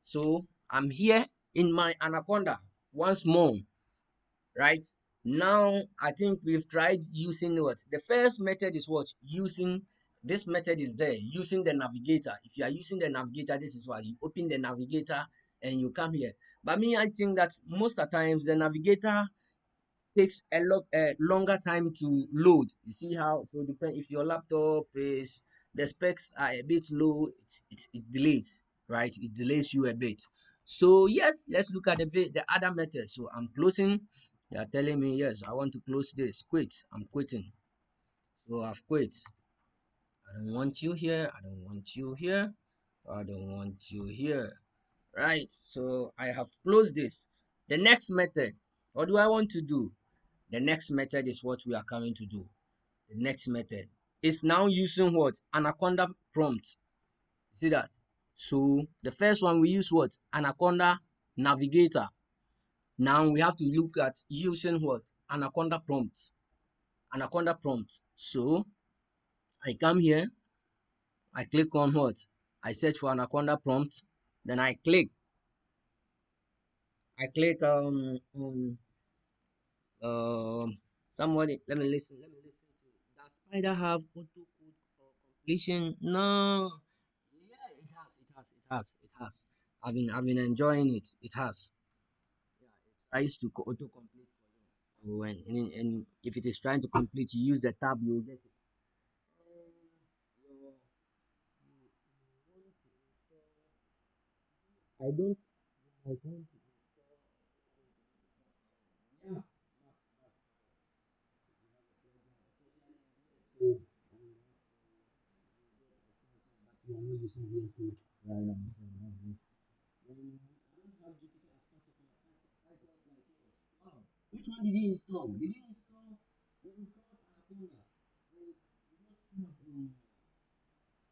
So I'm here in my Anaconda once more. Right now, I think we've tried using what? The first method is what? Using this method is there, using the navigator. If you are using the navigator, this is what you open the navigator and you come here. But me, I think that most of the times the navigator takes a lot longer time to load. You see how? So depend if your laptop is the specs are a bit low, it delays, right? It delays you a bit. So yes, let's look at the other method. So I'm closing. They are telling me yes, I want to close this. Quit. I'm quitting. So I've quit. I don't want you here. I don't want you here. I don't want you here. Right. So I have closed this. The next method. What do I want to do? The next method is what we are coming to do. The next method is now using what? Anaconda prompt. See that? So the first one we use what? Anaconda Navigator. Now we have to look at using what? Anaconda prompt. Anaconda prompt. So I come here, I click on what? I search for Anaconda prompt, then I click um somebody let me listen to does spider have auto code or completion? No. Yeah, it has. I've been enjoying it. It has. Yeah, it tries to auto complete for you. So and if it is trying to complete, you use the tab, you'll get it. Your, you want to install, I don't, I want to install, yeah, code. We are not using VS Code right now. So that's it. I don't have Jupyter as part of my items like yours. Wow. Which one did you install? Did you install? You installed Anaconda. Wait, you don't have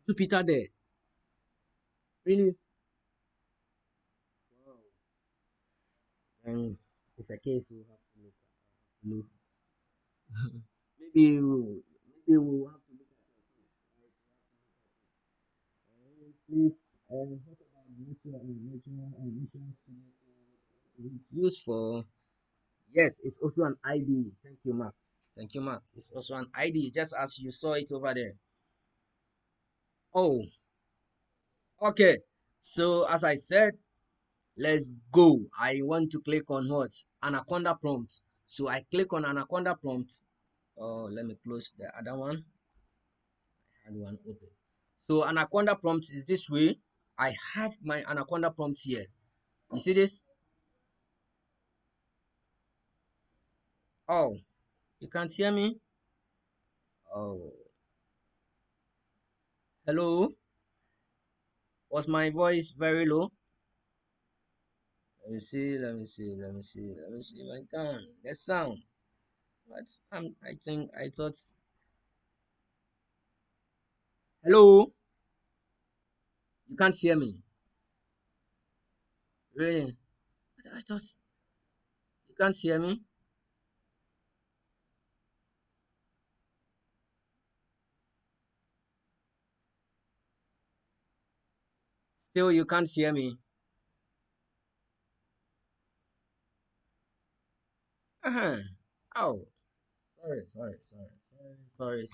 Jupyter there. Really? Wow. And it's a case we have to look. Maybe we'll have to look at your case. Right? We have to look at it. Please, what about Visual Studio Code? Is it used for? Yes, it's also an IDE. Thank you, Mark. Thank you, Mark. It's also an IDE, just as you saw it over there. Oh, okay. So as I said, let's go. I want to click on what? Anaconda prompt. So I click on Anaconda prompt. Oh, let me close the other one. I had one open. So Anaconda prompt is this way. I have my Anaconda prompt here. You see this? Oh, you can't hear me? Oh, hello. Was my voice very low? Let me see my turn. The sound. But I think I thought. Hello, you can't hear me. Really? But I thought you can't hear me. Still, you can't hear me. Uh-huh. Oh, sorry. Very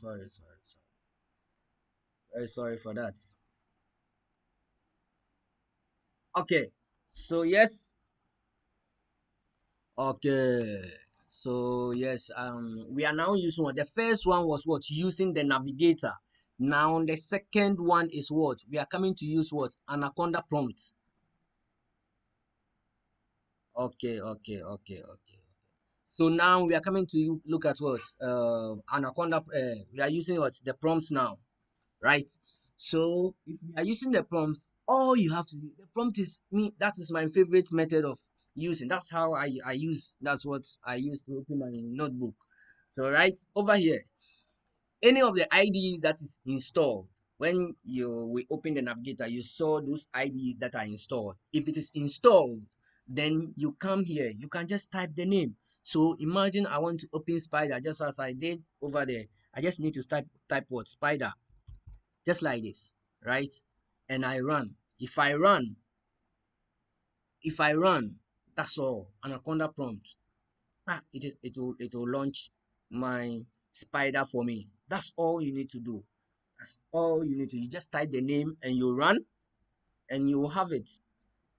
sorry for that. Okay. So yes. Okay. So yes. We are now using what the first one was what using the navigator. Now the second one is what we are coming to use what Anaconda prompt. Okay. So now we are coming to look at what Anaconda. We are using what the prompts now, right? So if we are using the prompts, all you have to do the prompt is me. That is my favorite method of using. That's how I use. That's what I use to open my notebook. So right over here, any of the IDs that is installed when you we open the navigator, you saw those IDs that are installed. If it is installed, then you come here, you can just type the name. So imagine I want to open spider just as I did over there. I just need to type what spider, just like this, right? And I run. If I run, that's all. Anaconda prompt. It will launch my spider for me. That's all you need to do. That's all you need to. You just type the name and you run, and you will have it.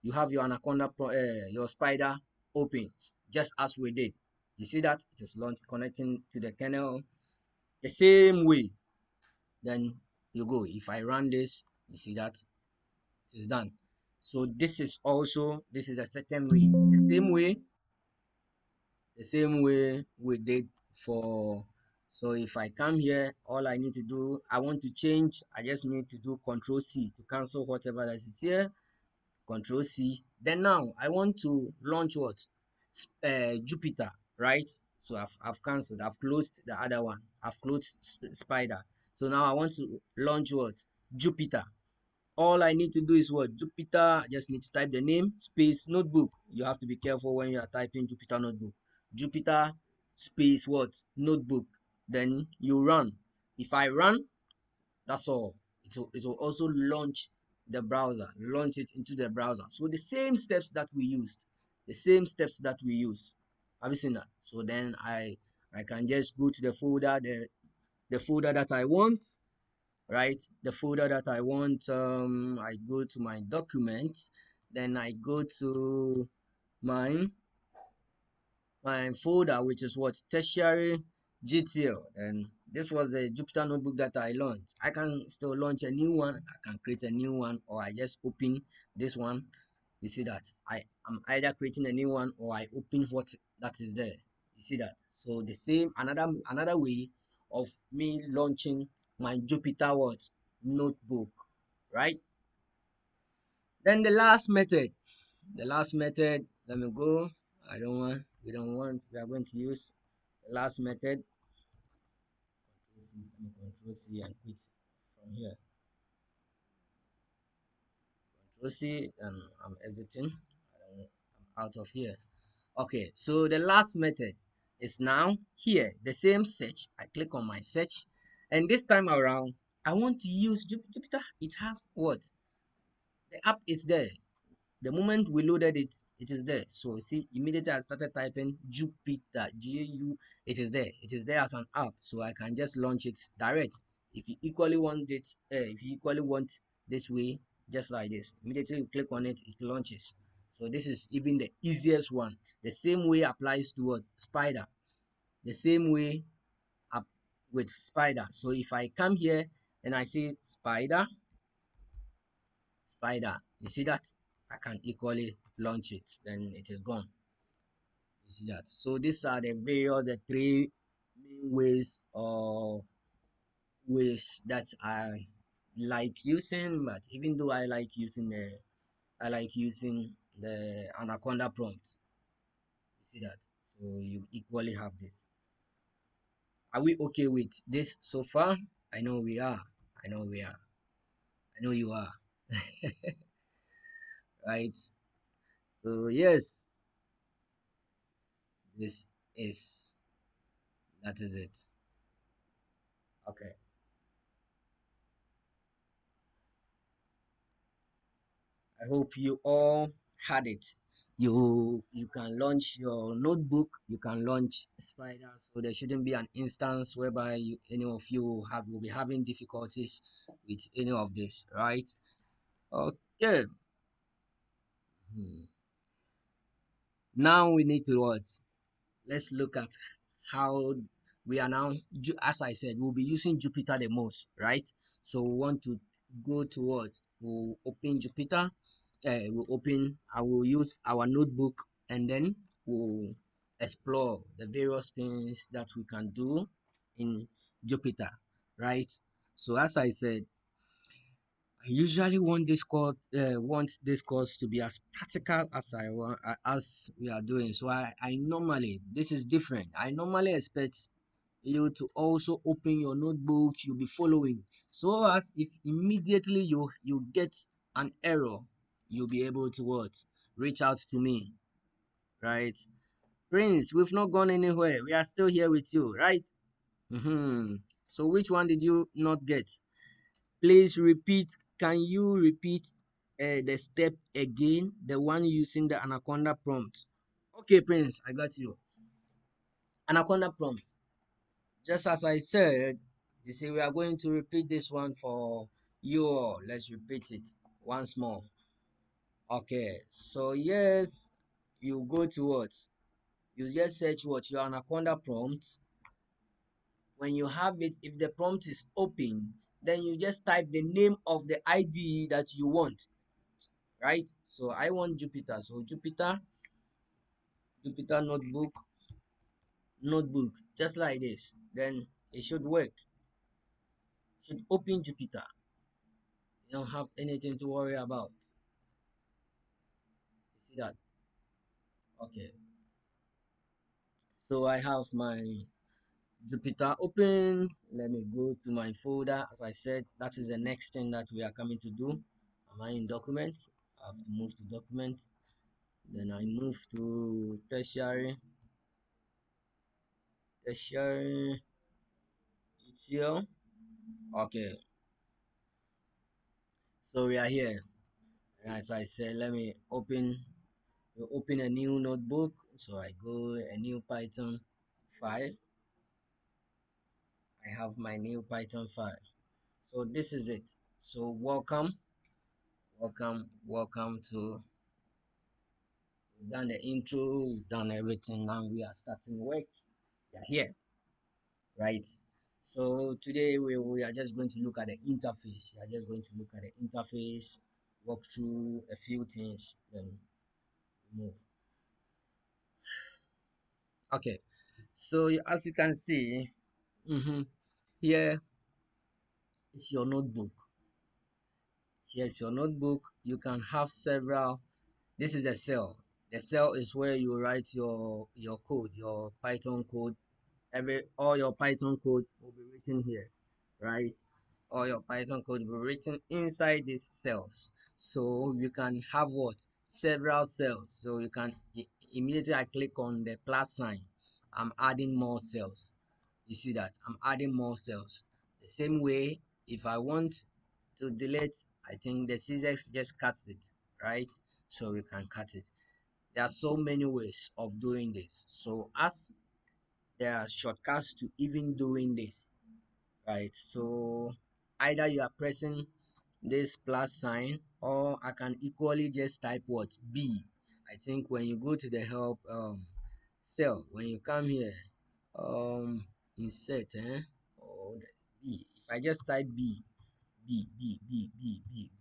You have your your spider open, just as we did. You see that it is launch connecting to the kernel the same way. Then you go. If I run this, you see that it is done. So this is the second way. The same way we did for. So if I come here, all I need to do, I want to change, I just need to do Control C to cancel whatever that is here. Control C. Then now I want to launch what? Jupyter, right? So I've cancelled, I've closed the other one, I've closed Spider. So now I want to launch what? Jupyter. All I need to do is what? Jupyter. I just need to type the name space notebook. You have to be careful when you are typing Jupyter notebook. Jupyter space what? Notebook. Then you run. If I run, that's all. It will also launch the browser, launch it into the browser. So the same steps that we used, the same steps that we use. Have you seen that? So then I can just go to the folder, the folder that I want, right? The folder that I want. I go to my documents, then I go to my folder, which is what? Tertiary GTL. And this was the Jupyter notebook that I launched. I can still launch a new one. I can create a new one, or I just open this one. You see that I am either creating a new one, or I open what that is there. You see that? So the same, another way of me launching my Jupyter what? Notebook, right? Then the last method, let me go. We are going to use the last method. Control C and quit from here. Control C, and I'm exiting. I'm out of here. Okay, so the last method is now here. The same search. I click on my search, and this time around, I want to use Jupyter. It has what? The app is there. The moment we loaded it, it is there. So see, immediately I started typing Jupyter, GU, it is there. It is there as an app, so I can just launch it direct. If you equally want it, if you equally want this way, just like this, immediately you click on it, it launches. So this is even the easiest one. The same way applies to what? Spider. The same way up with Spider. So if I come here and I say Spider, you see that? I can equally launch it, then it is gone. You see that? So these are the three main ways that I like using. But even though I like using the Anaconda prompt. You see that? So you equally have this. Are we okay with this so far? I know we are. I know we are. I know you are. Right? So yes, this is that is it. Okay. I hope you all had it. You can launch your notebook, you can launch Spider, so there shouldn't be an instance whereby any of you will be having difficulties with any of this, right? Okay. Hmm. Now we need to what? Let's look at how we are now, as I said, we'll be using Jupyter the most, right? So we want to go to what? We'll open Jupyter. I will use our notebook, and then we'll explore the various things that we can do in Jupyter, right? So as I said, I usually want this course to be as practical as I want, as we are doing. So I normally, this is different. I normally expect you to also open your notebooks. You'll be following, so as if immediately you get an error, you'll be able to what? Reach out to me, right? Prince, we've not gone anywhere. We are still here with you, right? So which one did you not get? Please repeat. Can you repeat the step again? The one using the Anaconda prompt. Okay, Prince, I got you. Anaconda prompt. Just as I said, you see, we are going to repeat this one for you all. Let's repeat it once more. Okay, so yes, you go to what? You just search what your Anaconda prompt. When you have it, if the prompt is open, then you just type the name of the IDE that you want, right? So I want Jupyter. So Jupyter notebook, just like this. Then it should work. It should open Jupyter. You don't have anything to worry about. You see that? Okay. So I have my Jupyter open. Let me go to my folder. As I said, that is the next thing that we are coming to do. Am I in documents? I have to move to documents. Then I move to tertiary ETL. Okay, so we are here. And as I said, let me open a new notebook. So I go a new Python file. I have my new Python file. So this is it. So welcome to, we've done the intro, we've done everything. Now we are starting work. We are here, right? So today we are just going to look at the interface. We are just going to look at the interface, walk through a few things, then move. Okay. So as you can see, here is your notebook. Here's your notebook. You can have several. This is a cell. The cell is where you write your code, your Python code. All your Python code will be written here, right? All your Python code will be written inside these cells. So you can have what? Several cells. So you can immediately I click on the plus sign. I'm adding more cells. You see that I'm adding more cells. The same way, if I want to delete, I think the scissors just cuts it, right? So we can cut it. There are so many ways of doing this. So as there are shortcuts to even doing this, right? So either you are pressing this plus sign, or I can equally just type what? B. I think when you go to the help cell, when you come here, insert or B. If I just type B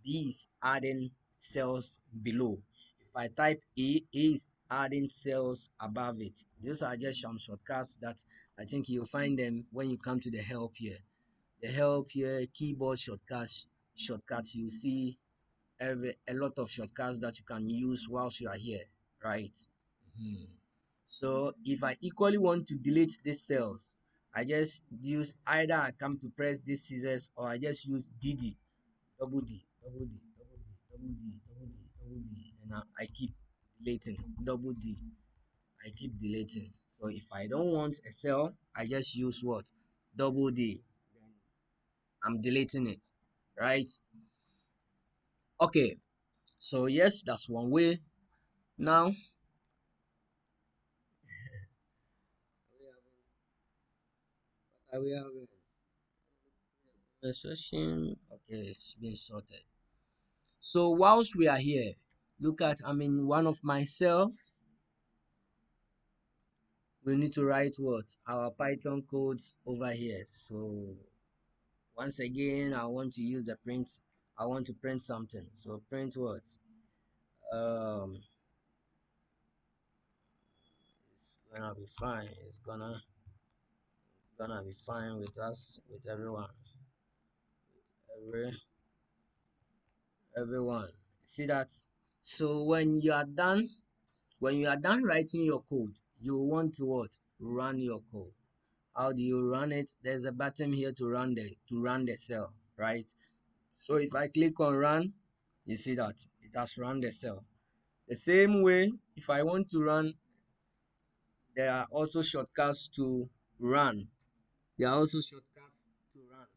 is adding cells below. If I type A is adding cells above it. Those are just some shortcuts that I think you'll find them when you come to the help here. The help here, keyboard shortcuts, you see a lot of shortcuts that you can use whilst you are here, right? Mhm. So if I equally want to delete these cells, I just use either I come to press these scissors, or I just use DD, double D, double D, double D, double D, double D, double D, and I keep deleting, double D, I keep deleting. So if I don't want a cell, I just use what? Double D. Then I'm deleting it, right? Okay, so yes, that's one way. Now, we have a session. Okay, it's been sorted. So whilst we are here, look at, I'm in one of my cells. We need to write what? Our Python codes over here. So once again, I want to use the print. I want to print something. So print what? Um, it's gonna be fine. It's gonna be fine with us, with everyone, with everyone. See that? So when you are done writing your code, you want to what? Run your code. How do you run it? There's a button here to run the cell, right? So if I click on run, you see that it has run the cell. The same way, if I want to run, there are also shortcuts to run. There are also shortcuts to run.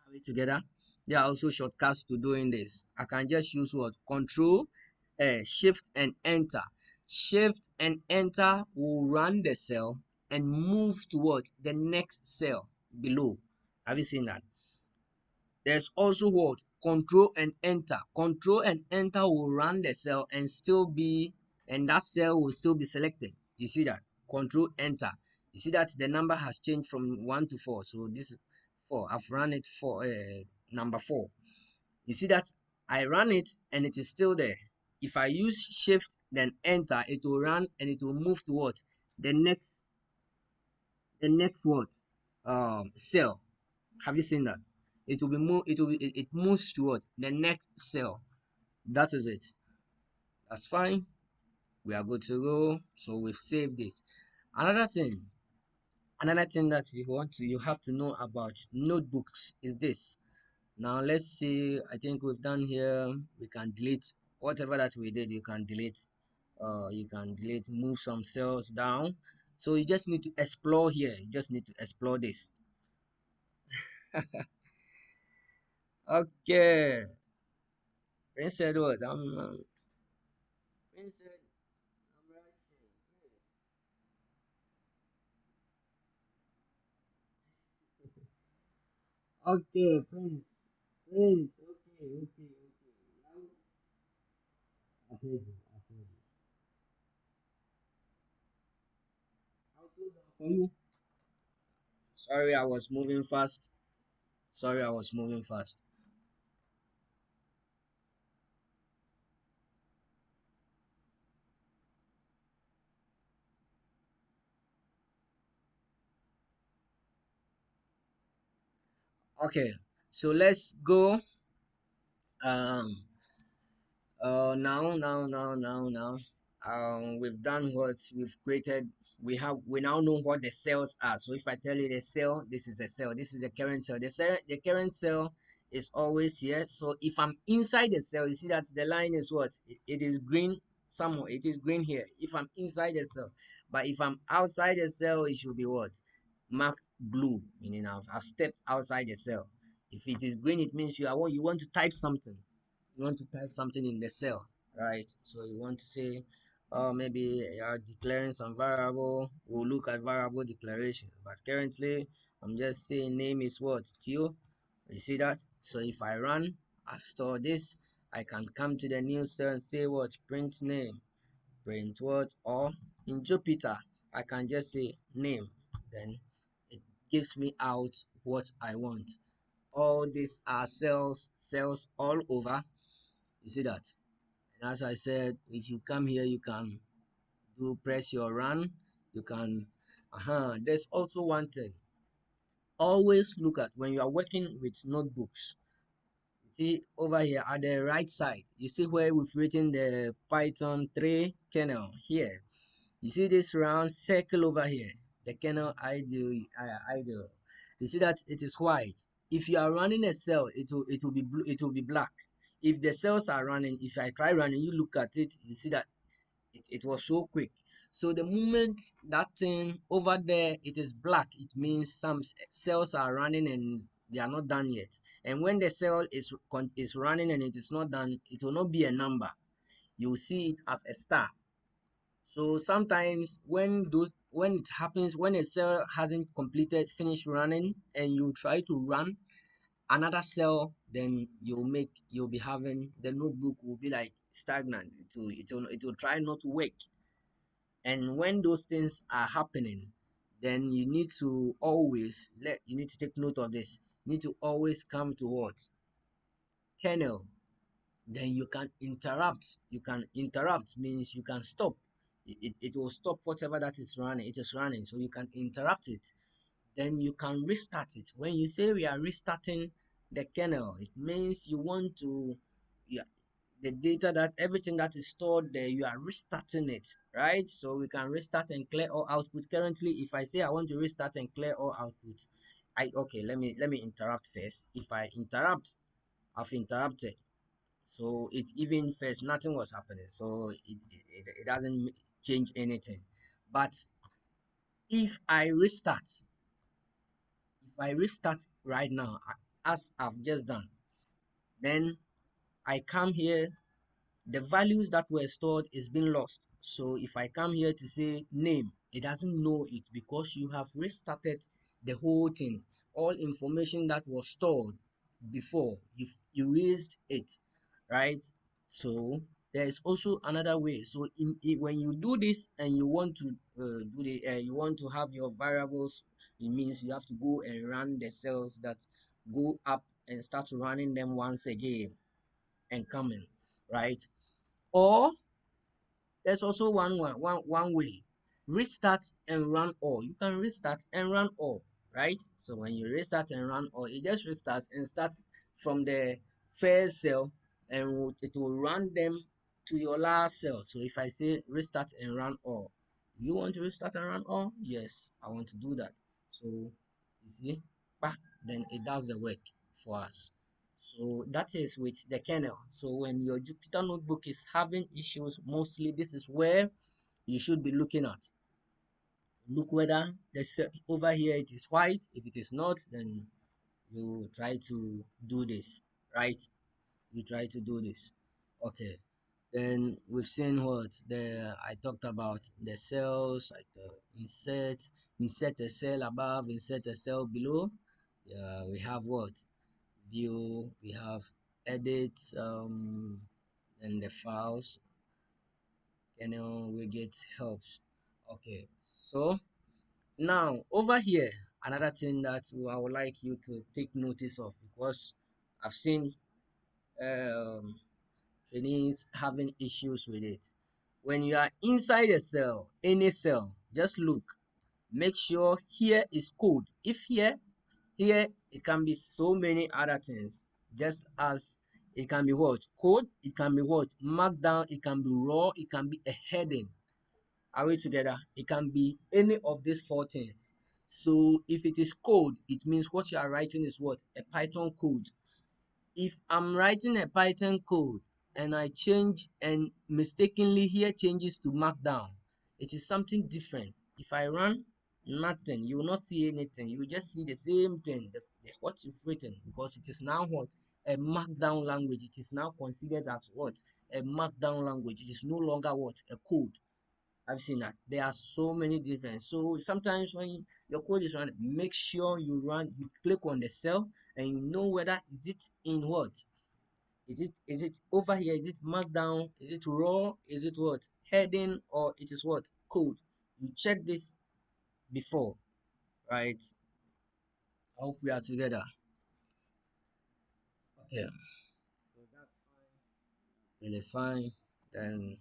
Are we together? There are also shortcuts to doing this. I can just use what? Control, shift and enter. Shift and enter will run the cell and move towards the next cell below. Have you seen that? There's also what? Control and enter. Control and enter will run the cell and still be, and that cell will still be selected. You see that? Control enter. You see that the number has changed from 1 to 4. So this is 4. I've run it for number 4. You see that I ran it and it is still there. If I use shift then enter, it will run and it will move to what? The next what? Cell. Have you seen that? It will be move. It will be. It moves towards the next cell. That is it. That's fine. We are good to go. So we've saved this. Another thing. Another thing that you have to know about notebooks is this. Now let's see. I think we've done here. We can delete whatever that we did. You can delete. You can delete. Move some cells down. So you just need to explore here. You just need to explore this. Okay. Prince said what? Prince said I'm rushing. Okay, Prince. Prince. Okay, okay, okay. Now I've heard you. I've heard you. I'll slow down for you. Sorry, I was moving fast. Sorry, I was moving fast. Okay, so let's go. Um, now. We've done what we've created. We now know what the cells are. So if I tell you the cell, this is a cell. This is the current cell. The current cell is always here. So if I'm inside the cell, you see that the line is what? It is green somewhere. It is green here. If I'm inside the cell, but if I'm outside the cell, it should be what? Marked blue, meaning I've stepped outside the cell. If it is green, it means you want to type something. You want to type something in the cell, right? So you want to say, maybe you are declaring some variable. We'll look at variable declaration, but currently I'm just saying name is what? Theo. You see that? So if I run, I store this. I can come to the new cell and say what? Print name. Print what? Or in Jupyter, I can just say name. Then it gives me out what I want. All these are cells all over. You see that? And as I said, if you come here, you can do press your run. You can, there's also one thing. Always look at when you are working with notebooks. You see over here at the right side, you see where we've written the Python 3 kernel here. You see this round circle over here, the kernel idle. You see that it is white. If you are running a cell, it will be blue, it will be black. If the cells are running, if I try running, you look at it, you see that it was so quick. So the moment that thing over there it is black, it means some cells are running and they are not done yet. And when the cell is running and it is not done, it will not be a number. You will see it as a star. So sometimes when it happens, when a cell hasn't completed finished running and you try to run another cell, then you'll be having the notebook will be like stagnant. It will try not to work. And when those things are happening, then you need to take note of this. You need to always come to what? Kernel. Then you can interrupt means you can stop. It will stop whatever that is running. It is running, so you can interrupt it. Then you can restart it. When you say we are restarting the kernel, it means you want to, yeah, the data, that everything that is stored there, you are restarting it, right? So we can restart and clear all output. Currently, if I say I want to restart and clear all output, okay, let me interrupt first. If I interrupt, I've interrupted. So it even first nothing was happening, so it doesn't change anything. But if I restart, right now, as I've just done, then I come here, the values that were stored is being lost. So if I come here to say name, it doesn't know it because you have restarted the whole thing. All information that was stored before, you've erased it, right? So there is also another way. So when you do this and you want to you want to have your variables, it means you have to go and run the cells that go up and start running them once again and coming, right? Or there's also one way. Restart and run all. You can restart and run all, right? So when you restart and run all, it just restarts and starts from the first cell and it will run them to your last cell. So if I say restart and run all, you want to restart and run all? Yes, I want to do that. So you see, then it does the work for us. So that is with the kernel. So when your Jupyter notebook is having issues, mostly this is where you should be looking at. Look whether the cell over here it is white. If it is not, then you try to do this, right? You try to do this. Okay. Then we've seen what the I talked about the cells, like the insert a cell above, insert a cell below. Yeah, we have what view, we have edit, and the files, kernel widget helps. Okay, so now over here, another thing that I would like you to take notice of, because I've seen um trainees having issues with it. When you are inside a cell, any cell, just look. Make sure here is code. If here it can be so many other things. Just as it can be what? Code, it can be what? Markdown, it can be raw, it can be a heading. Are we together? It can be any of these four things. So if it is code, it means what you are writing is what? A Python code. If I'm writing a Python code and I change and mistakenly here changes to Markdown, it is something different. If I run nothing, you will not see anything. You will just see the same thing, what you've written, because it is now what? A Markdown language. It is now considered as what? A Markdown language. It is no longer what? A code. I've seen that. There are so many different. So sometimes when your code is run, make sure you click on the cell and you know whether is it in what? Is it over here? Is it markdown? Is it raw? Is it what? Heading, or it is what? Code. You check this before, right? I hope we are together. Okay. So that's really fine. Then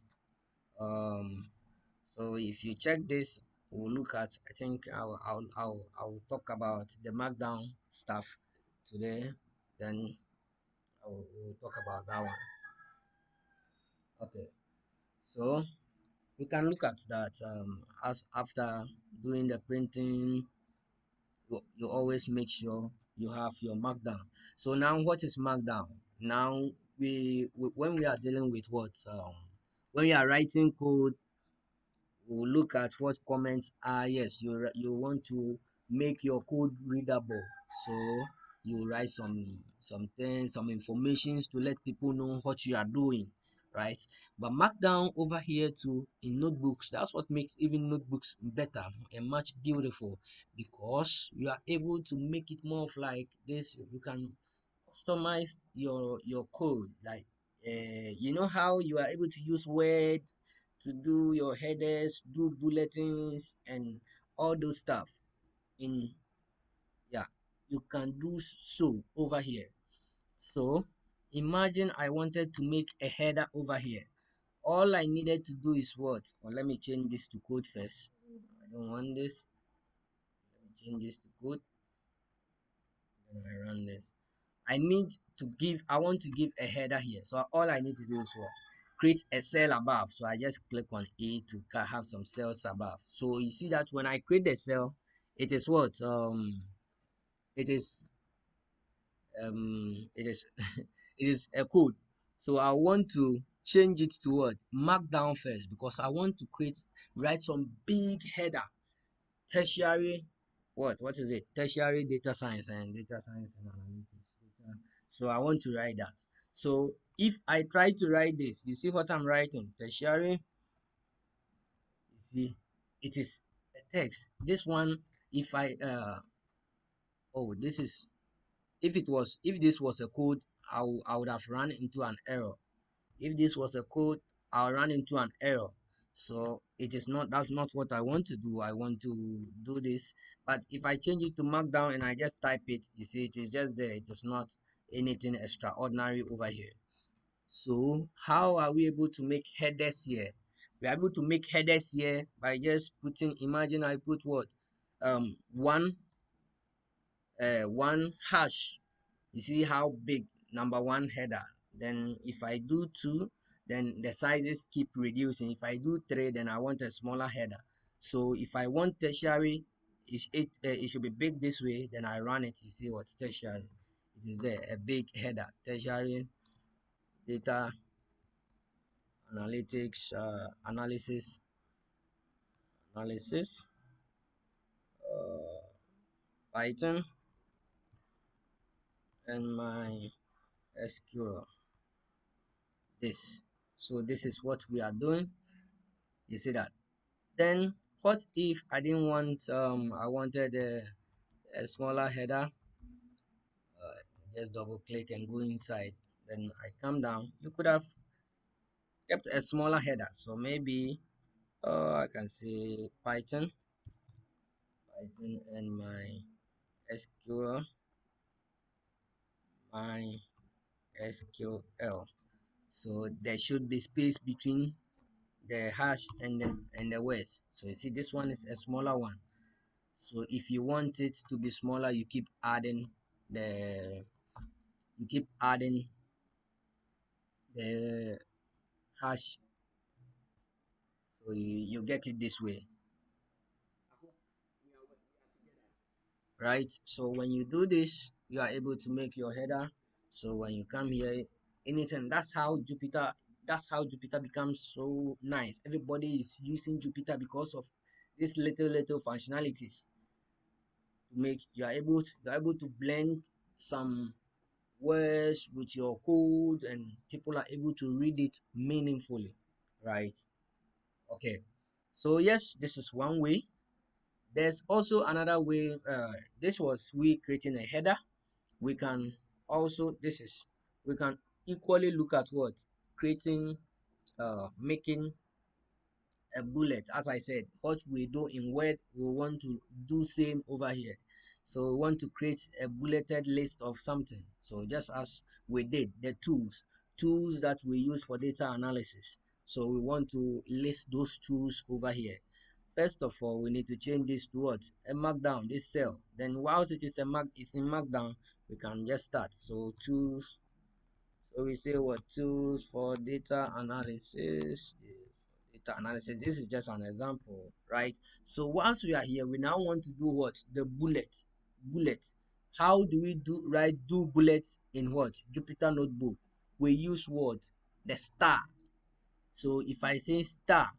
so if you check this, we'll look at. I think I'll talk about the markdown stuff today. Then we'll talk about that one. Okay. So we can look at that. As after doing the printing, you always make sure you have your markdown. So now, what is markdown? Now when we are dealing with what when we are writing code, we'll look at what comments are. Yes, you want to make your code readable, so you write some things, some informations to let people know what you are doing, right? But markdown over here too in notebooks, that's what makes even notebooks better and much beautiful, because you are able to make it more of like this. You can customize your code, like you know how you are able to use word to do your headers, do bulletins, and all those stuff. In Yeah, you can do so over here. So imagine I wanted to make a header over here. All I needed to do is what? Or let me change this to code first. I don't want this. Let me change this to code. Then I run this. I want to give a header here. So all I need to do is what? Create a cell above. So I just click on A to have some cells above. So you see that when I create the cell, it is what? It is it is it is a code. So I want to change it to what? Markdown first, because I want to write some big header. Tertiary, what is it? Tertiary data science and analytics. So I want to write that. So if I try to write this, you see what I'm writing? Tertiary, you see, it is a text. This one, if I oh, this is if this was a code, I would have run into an error. If this was a code, I'll run into an error. So it is not, that's not what I want to do. I want to do this. But if I change it to markdown and I just type it, you see it is just there. It is not anything extraordinary over here. So how are we able to make headers here? We are able to make headers here by just putting, imagine I put what? One hash. You see how big number one header. Then if I do two, then the sizes keep reducing. If I do three, then I want a smaller header. So if I want tertiary, it should be big this way. Then I run it. You see what's tertiary. It is there, a big header: tertiary data analytics, analysis, uh, Python, and my SQL. This. So this is what we are doing. You see that? Then what if I didn't want I wanted a smaller header? Just double click and go inside. Then I come down. You could have kept a smaller header. So maybe I can say Python and my SQL, my SQL. So there should be space between the hash and the words. So you see this one is a smaller one. So if you want it to be smaller, the you keep adding the hash, so you get it this way, right? So when you do this, you are able to make your header. So when you come here, anything, that's how Jupyter becomes so nice. Everybody is using Jupyter because of these little functionalities to make you are able to blend some words with your code, and people are able to read it meaningfully, right? Okay, so yes, this is one way. There's also another way. This was we creating a header. We can also, this is, we can equally look at what creating, making a bullet. As I said, what we do in Word, we want to do same over here. So we want to create a bulleted list of something. So just as we did the tools that we use for data analysis. So we want to list those tools over here. First of all, we need to change this to what? A markdown, this cell. Then whilst it is it's in markdown, we can just start. So tools, so we say what? Tools for data analysis. Data analysis. This is just an example, right? So once we are here, we now want to do what? The bullet. How do we do bullets in what? Jupyter notebook. We use what? The star. So if I say star,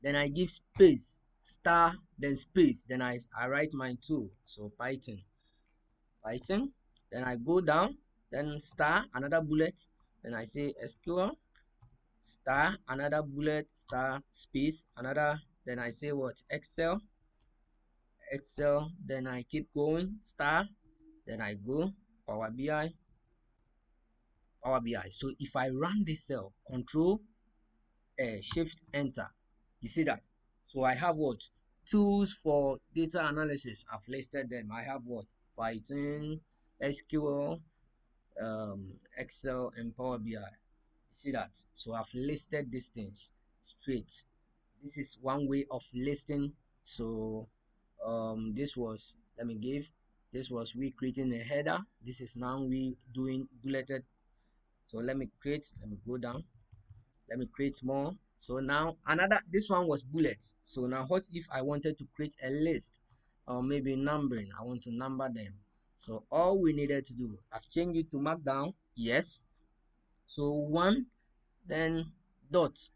then I give space, star, then space, then I write my tool. So Python, then I go down, then star, another bullet, then I say SQL, star, another bullet, star, space, another, then I say what? Excel, then I keep going, star, then I go, Power BI, Power BI. So if I run this cell, control, shift, enter, you see that? So I have what? Tools for data analysis. I've listed them. I have what? Python, SQL, Excel, and Power BI. See that? So I've listed these things straight. This is one way of listing. So this was, let me give, this was we creating a header. This is now we doing bulleted. So let me go down, let me create more. So now another, this one was bullets. So now what if I wanted to create a list, or maybe numbering? I want to number them. So all we needed to do, I've changed it to markdown, yes. So one, then dot.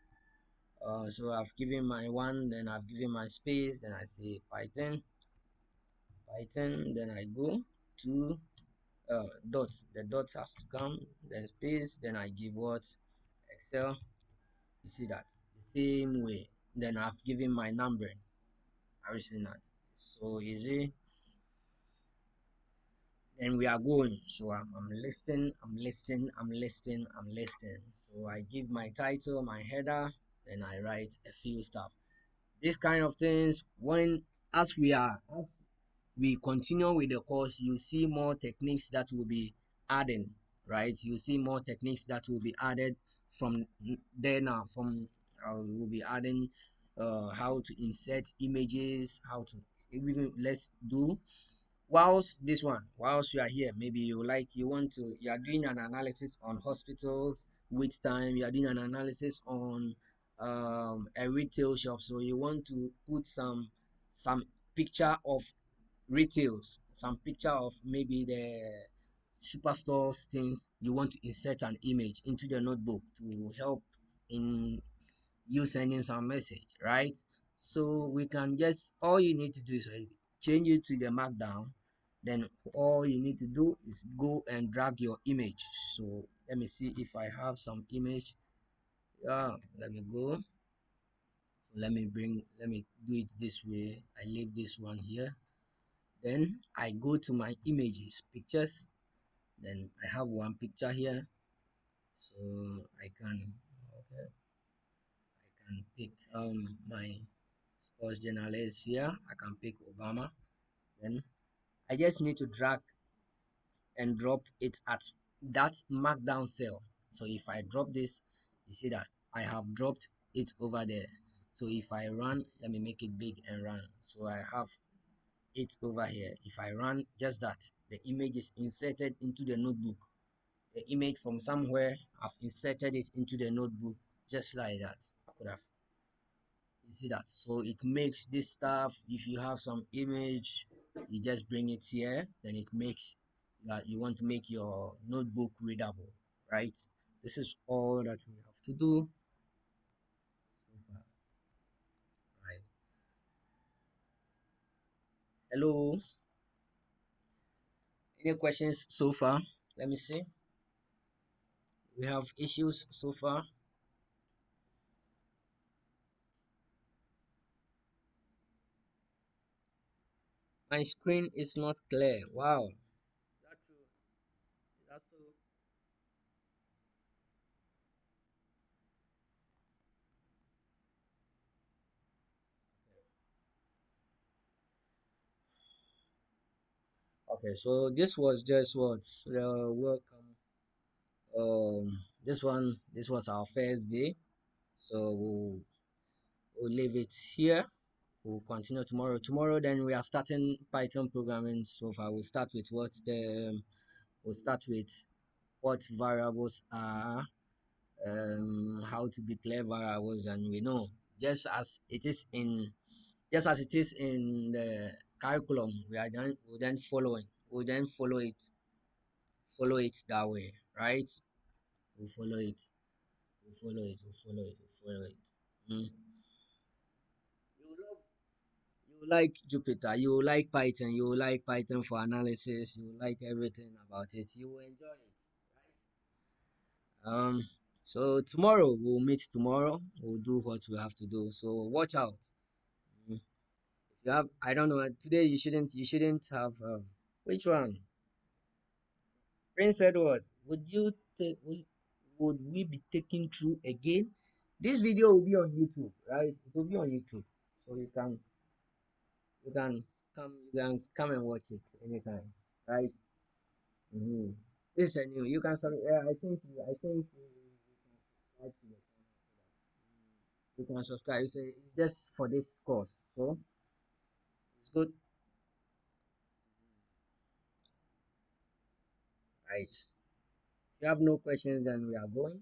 So I've given my one, then I've given my space, then I say Python, then I go to dot. The dot has to come, then space, then I give what? Excel. You see that? The same way. Then I've given my numbering. Are you seeing that? So easy. Then we are going. So I'm listing, I'm listing. So I give my title, my header, then I write a few stuff. These kind of things, when as we continue with the course, you see more techniques that will be adding, right? You see more techniques that will be added from there. Now from we'll be adding how to insert images, how to even, let's do, whilst you are here, maybe you are doing an analysis on hospitals wait time, you are doing an analysis on a retail shop, so you want to put some picture of retails, some picture of maybe superstore things, you want to insert an image into the notebook to help in you sending some message, right? So we can just, all you need to do is change it to the markdown. Then all you need to do is go and drag your image. So let me see if I have some image. Yeah, let me go. Let me do it this way. I leave this one here. Then I go to my images, pictures. Then I have one picture here. So I can, okay, I can pick my sports journalist here. I can pick Obama. Then I just need to drag and drop it at that markdown cell. So if I drop this, you see that I have dropped it over there. So if I run, let me make it big and run. So I have it over here. If I run just that, the image is inserted into the notebook. The image from somewhere, I've inserted it into the notebook just like that. I could have, you see that. So it makes this stuff, if you have some image, you just bring it here, then it makes that you want to make your notebook readable, right? This is all that we have to do so far, right? Hello, any questions so far? Let me see. We have issues so far. My screen is not clear. Wow. Is that true? Is that so? Okay, so this was just what welcome. This was our first day, so we'll leave it here. We'll continue tomorrow. Tomorrow, then we are starting Python programming. So far, we'll start with we'll start with what variables are, how to declare variables, and we know just as it is in just as it is in the curriculum, we then following, we then follow it that way, right? We follow it, we follow it, we follow it, we follow it. Mm. You love, you like Jupyter, you like Python, you like Python for analysis, you like everything about it, you will enjoy it, right? So tomorrow we'll meet tomorrow. We'll do what we have to do. So watch out. Mm. If you have, I don't know. Today you shouldn't have. Which one? Prince Edward. Would we be taken through again? This video will be on YouTube, right? It will be on YouTube, so you can you can come and watch it anytime, right? Mm-hmm. This is a new. You can yeah, I think you can subscribe to the channel so that you can subscribe. It's just for this course, so it's good, right? If you have no questions, then we are going.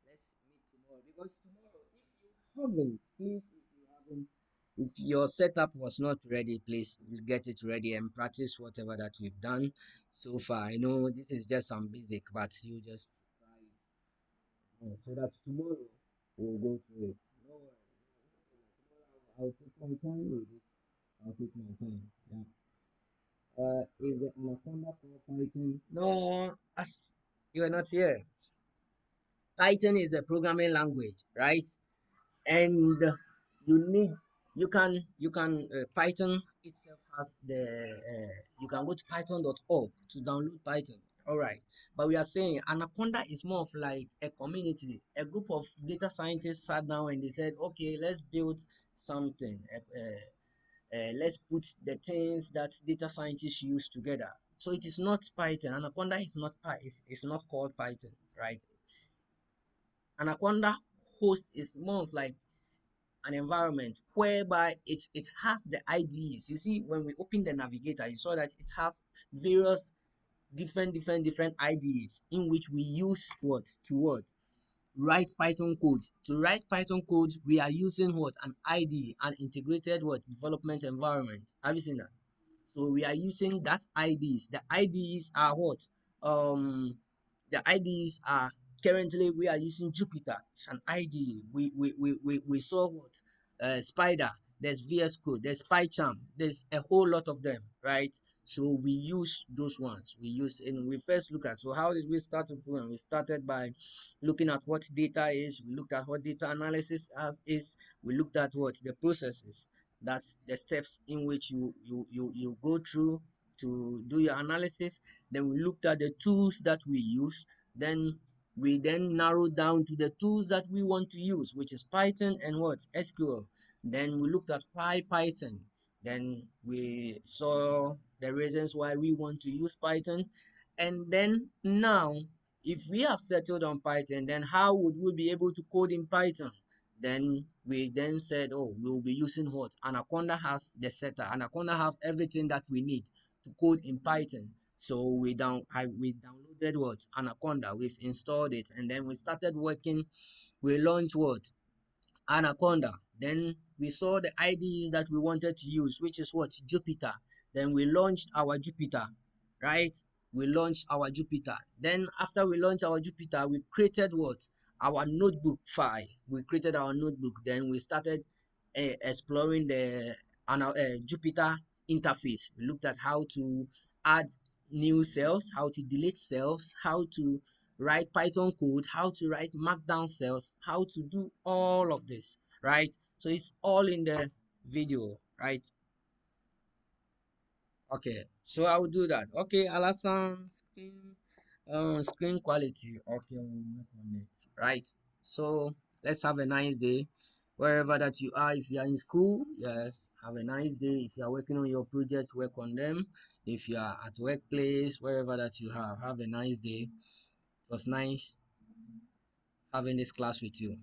Let's meet tomorrow because tomorrow, if you haven't, please, if you haven't, if your setup was not ready, please get it ready and practice whatever that we've done so far. I know this is just some basic, but you just try it. So that tomorrow we'll go through it. No worries. Tomorrow I'll take my time with it. I'll take my time. Yeah. Is the Anaconda called Python? No, as you are not here. Python is a programming language, right? And you need you can Python itself has the you can go to python.org to download Python, all right, but we are saying Anaconda is more of like a community, a group of data scientists sat down and they said, okay, let's build something, let's put the things that data scientists use together. So it is not Python. Anaconda is not it's not called Python, right? Anaconda host is more of like an environment whereby it has the IDEs. You see, when we open the navigator, you saw that it has various different IDEs in which we use what write Python code. To write Python code, we are using what an IDE, an integrated what development environment. Have you seen that? So we are using that IDs. The IDs are what? Um, the IDs are currently we are using Jupyter. It's an IDE. We saw what? Spider. There's VS Code. There's PyCharm. There's a whole lot of them, right? So we use those ones. We use and we first look at. So how did we start to program? We started by looking at what data is. We looked at what data analysis is. We looked at what the processes. That's the steps in which you go through to do your analysis. Then we looked at the tools that we use. Then we then narrowed down to the tools that we want to use, which is Python and what? SQL. Then we looked at why Python. Then we saw the reasons why we want to use Python. And then now, if we have settled on Python, then how would we be able to code in Python? Then we then said, oh, we'll be using what? Anaconda has the setter. Anaconda have everything that we need to code in Python. So we downloaded what? Anaconda. We've installed it, and then we started working. We launched what? Anaconda. Then we saw the IDEs that we wanted to use, which is what? Jupyter. Then we launched our Jupyter, right? We launched our Jupyter. Then after we launched our Jupyter, we created what? Our notebook file. We created our notebook. Then we started exploring the Jupyter interface. We looked at how to add new cells, how to delete cells, how to write Python code, how to write markdown cells, how to do all of this, right? So it's all in the video, right? Okay, so I will do that. Okay, Alasan screen quality. Okay, we'll work on it, right? So let's have a nice day wherever that you are. If you are in school, yes, have a nice day. If you are working on your projects, work on them. If you are at workplace, wherever that you have a nice day. It was nice having this class with you.